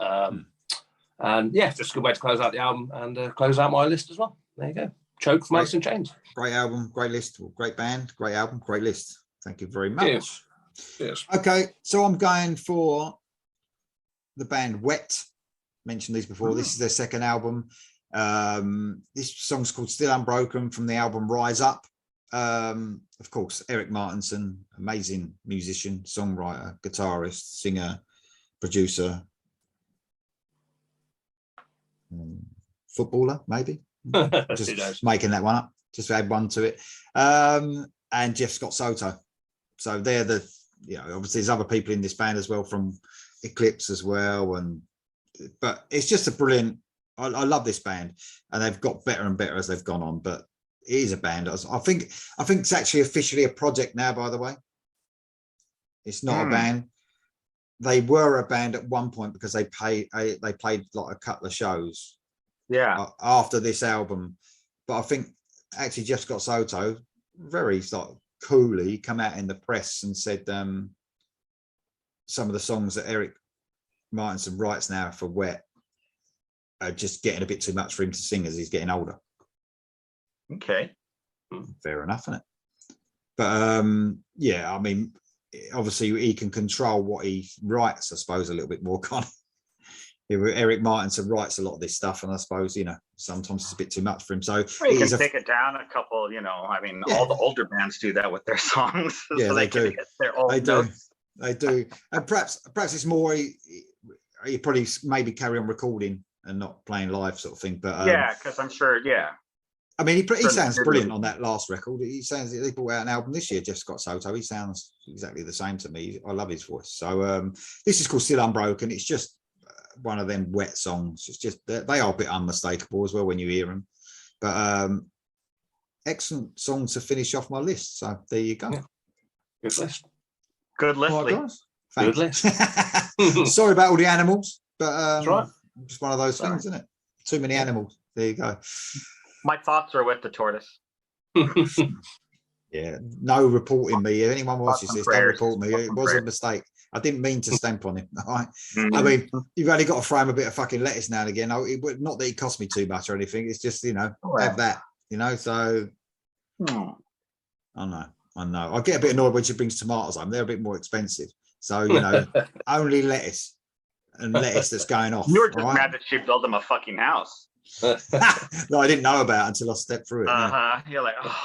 And yeah, just a good way to close out the album and close out my list as well. There you go. Choke from Alice in Chains. Great album, great list, great band, great album, great list. Thank you very much. Yes. Okay, so I'm going for the band Wet. Mentioned these before. This is their 2nd album. This song's called Still Unbroken from the album Rise Up. Of course, Eric Martinson, amazing musician, songwriter, guitarist, singer, producer, footballer, maybe. Just making that one up. Just add one to it. And Jeff Scott Soto. So they're obviously there's other people in this band as well from Eclipse as well, but it's just a brilliant. I love this band, and they've got better and better as they've gone on. But it is a band. I think it's actually officially a project now. By the way, it's not a band. They were a band at one point because they played like a couple of shows. Yeah. After this album, but I think actually Jeff Scott Soto very coolly come out in the press and said some of the songs that Eric Martinson writes now for Wet are just getting a bit too much for him to sing as he's getting older. Okay. Fair enough, isn't it? But yeah, I mean, obviously he can control what he writes, I suppose, a little bit more. Eric Martinson writes a lot of this stuff, and I suppose, sometimes it's a bit too much for him. So he can take it down a couple, I mean, all the older bands do that with their songs. Yeah, so they do. They do. And perhaps it's more, he probably maybe carry on recording and not playing live sort of thing. But yeah, because I'm sure, yeah. I mean, he sounds brilliant on that last record. He sounds, they brought out an album this year, Jeff Scott Soto. He sounds exactly the same to me. I love his voice. So this is called Still Unbroken. It's just one of them Wet songs. It's just, they are a bit unmistakable as well when you hear them. But excellent song to finish off my list. So there you go. Yeah. Good list. Good list, All right, Lee. guys. Good Thanks. Sorry about all the animals, but That's right. just one of those things, isn't it? Too many animals. There you go. My thoughts are with the tortoise. Yeah, no reporting me. If anyone watches Thoughts and this, don't prayers. report me. Thoughts It and was a prayers. mistake. I didn't mean to stamp on him. All right. I Mhm. mean, you've only got to throw him a bit of fucking lettuce now and again. Not that it cost me too much or anything. It's just, have that, So I know. I get a bit annoyed when she brings tomatoes home. They're a bit more expensive. So, only lettuce and lettuce that's going off. You were just all mad right? that she built him a fucking house. No, I didn't know about it until I stepped through it. Yeah. You're like, oh.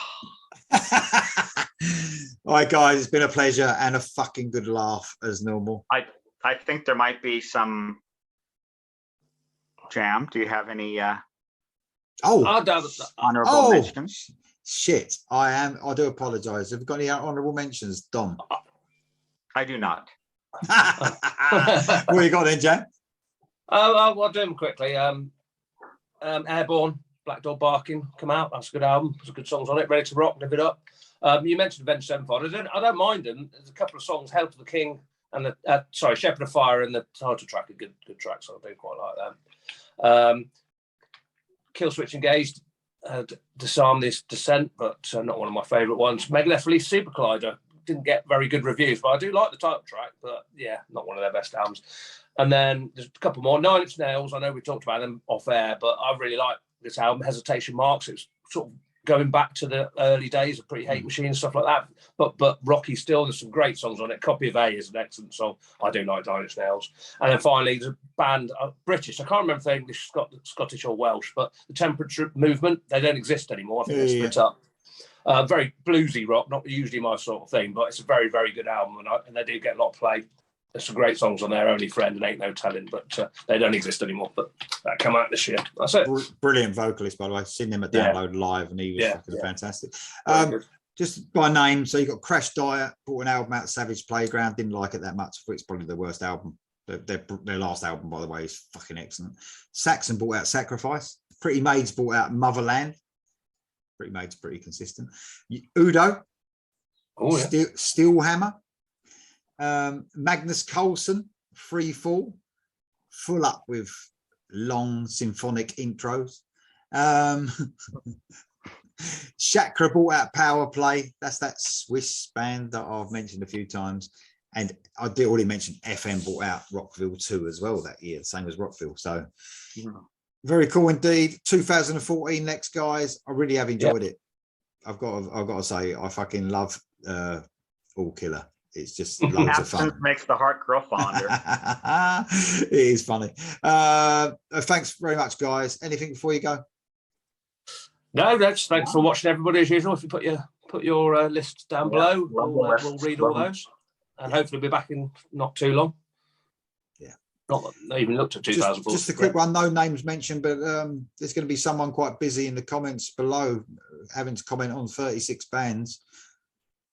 All right, guys, it's been a pleasure and a fucking good laugh as normal. I think there might be some jam. Do you have any honorable mentions? Shit. I do apologize. Have you got any honorable mentions, Dom? I do not. What you got then, Jam? I'll do them quickly. Airborne, Black Dog Barking, come out. That's a good album. There's good songs on it. Ready to Rock, Live It Up. You mentioned Avenged Sevenfold. I don't mind them. There's a couple of songs, Hail to the King and Shepherd of Fire and the title track are good tracks. I do quite like them. Kill Switch Engaged, Disarm This Descent, but not one of my favourite ones. Megadeth released Super Collider. Didn't get very good reviews, but I do like the title track, but yeah, not one of their best albums. And then there's a couple more. Nine Inch Nails, I know we talked about them off air, but I really like this album, Hesitation Marks. It's sort of going back to the early days of Pretty Hate Machine and stuff like that, but rocky still. There's some great songs on it. Copy of A is an excellent song. I do like Nine Inch Nails. And then finally, there's a band, British, I can't remember if they're English, Scottish or Welsh, but the Temperature Movement, they don't exist anymore. I think they're split up. Very bluesy rock, not usually my sort of thing, but it's a very, very good album, and they do get a lot of play. There's some great songs on there, Only Friend and Ain't No Telling, but they don't exist anymore, but that come out this year. That's it. Brilliant vocalist, by the way. Seen him at Download live, and he was fucking fantastic. Just by name, so you got Crash Diet, brought an album out, Savage Playground. Didn't like it that much. It's probably the worst album. Their last album, by the way, is fucking excellent. Saxon brought out Sacrifice. Pretty Maids brought out Motherland. Pretty Maids pretty consistent. Udo, Steelhammer. Magnus Carlsen, Free Fall, full up with long symphonic intros. Chakra brought out Power Play. That's that Swiss band that I've mentioned a few times. And I did already mention FM brought out Rockville 2 as well that year, same as Rockville. So very cool indeed. 2014 next, guys. I really have enjoyed it. I've got to say, I fucking love All Killer. It's just loads of fun. Makes the heart grow fonder. It is funny. Thanks very much, guys. Anything before you go? No, thanks for watching, everybody, as usual. If you put your lists down below, we'll read all those, and hopefully be back in not too long. Yeah, not even looked at 2004. Just a quick one. No names mentioned, but there's going to be someone quite busy in the comments below, having to comment on 36 bands.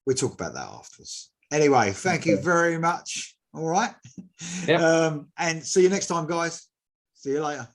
We'll talk about that afterwards. Anyway, thank you very much. All right. Yep. And see you next time, guys. See you later.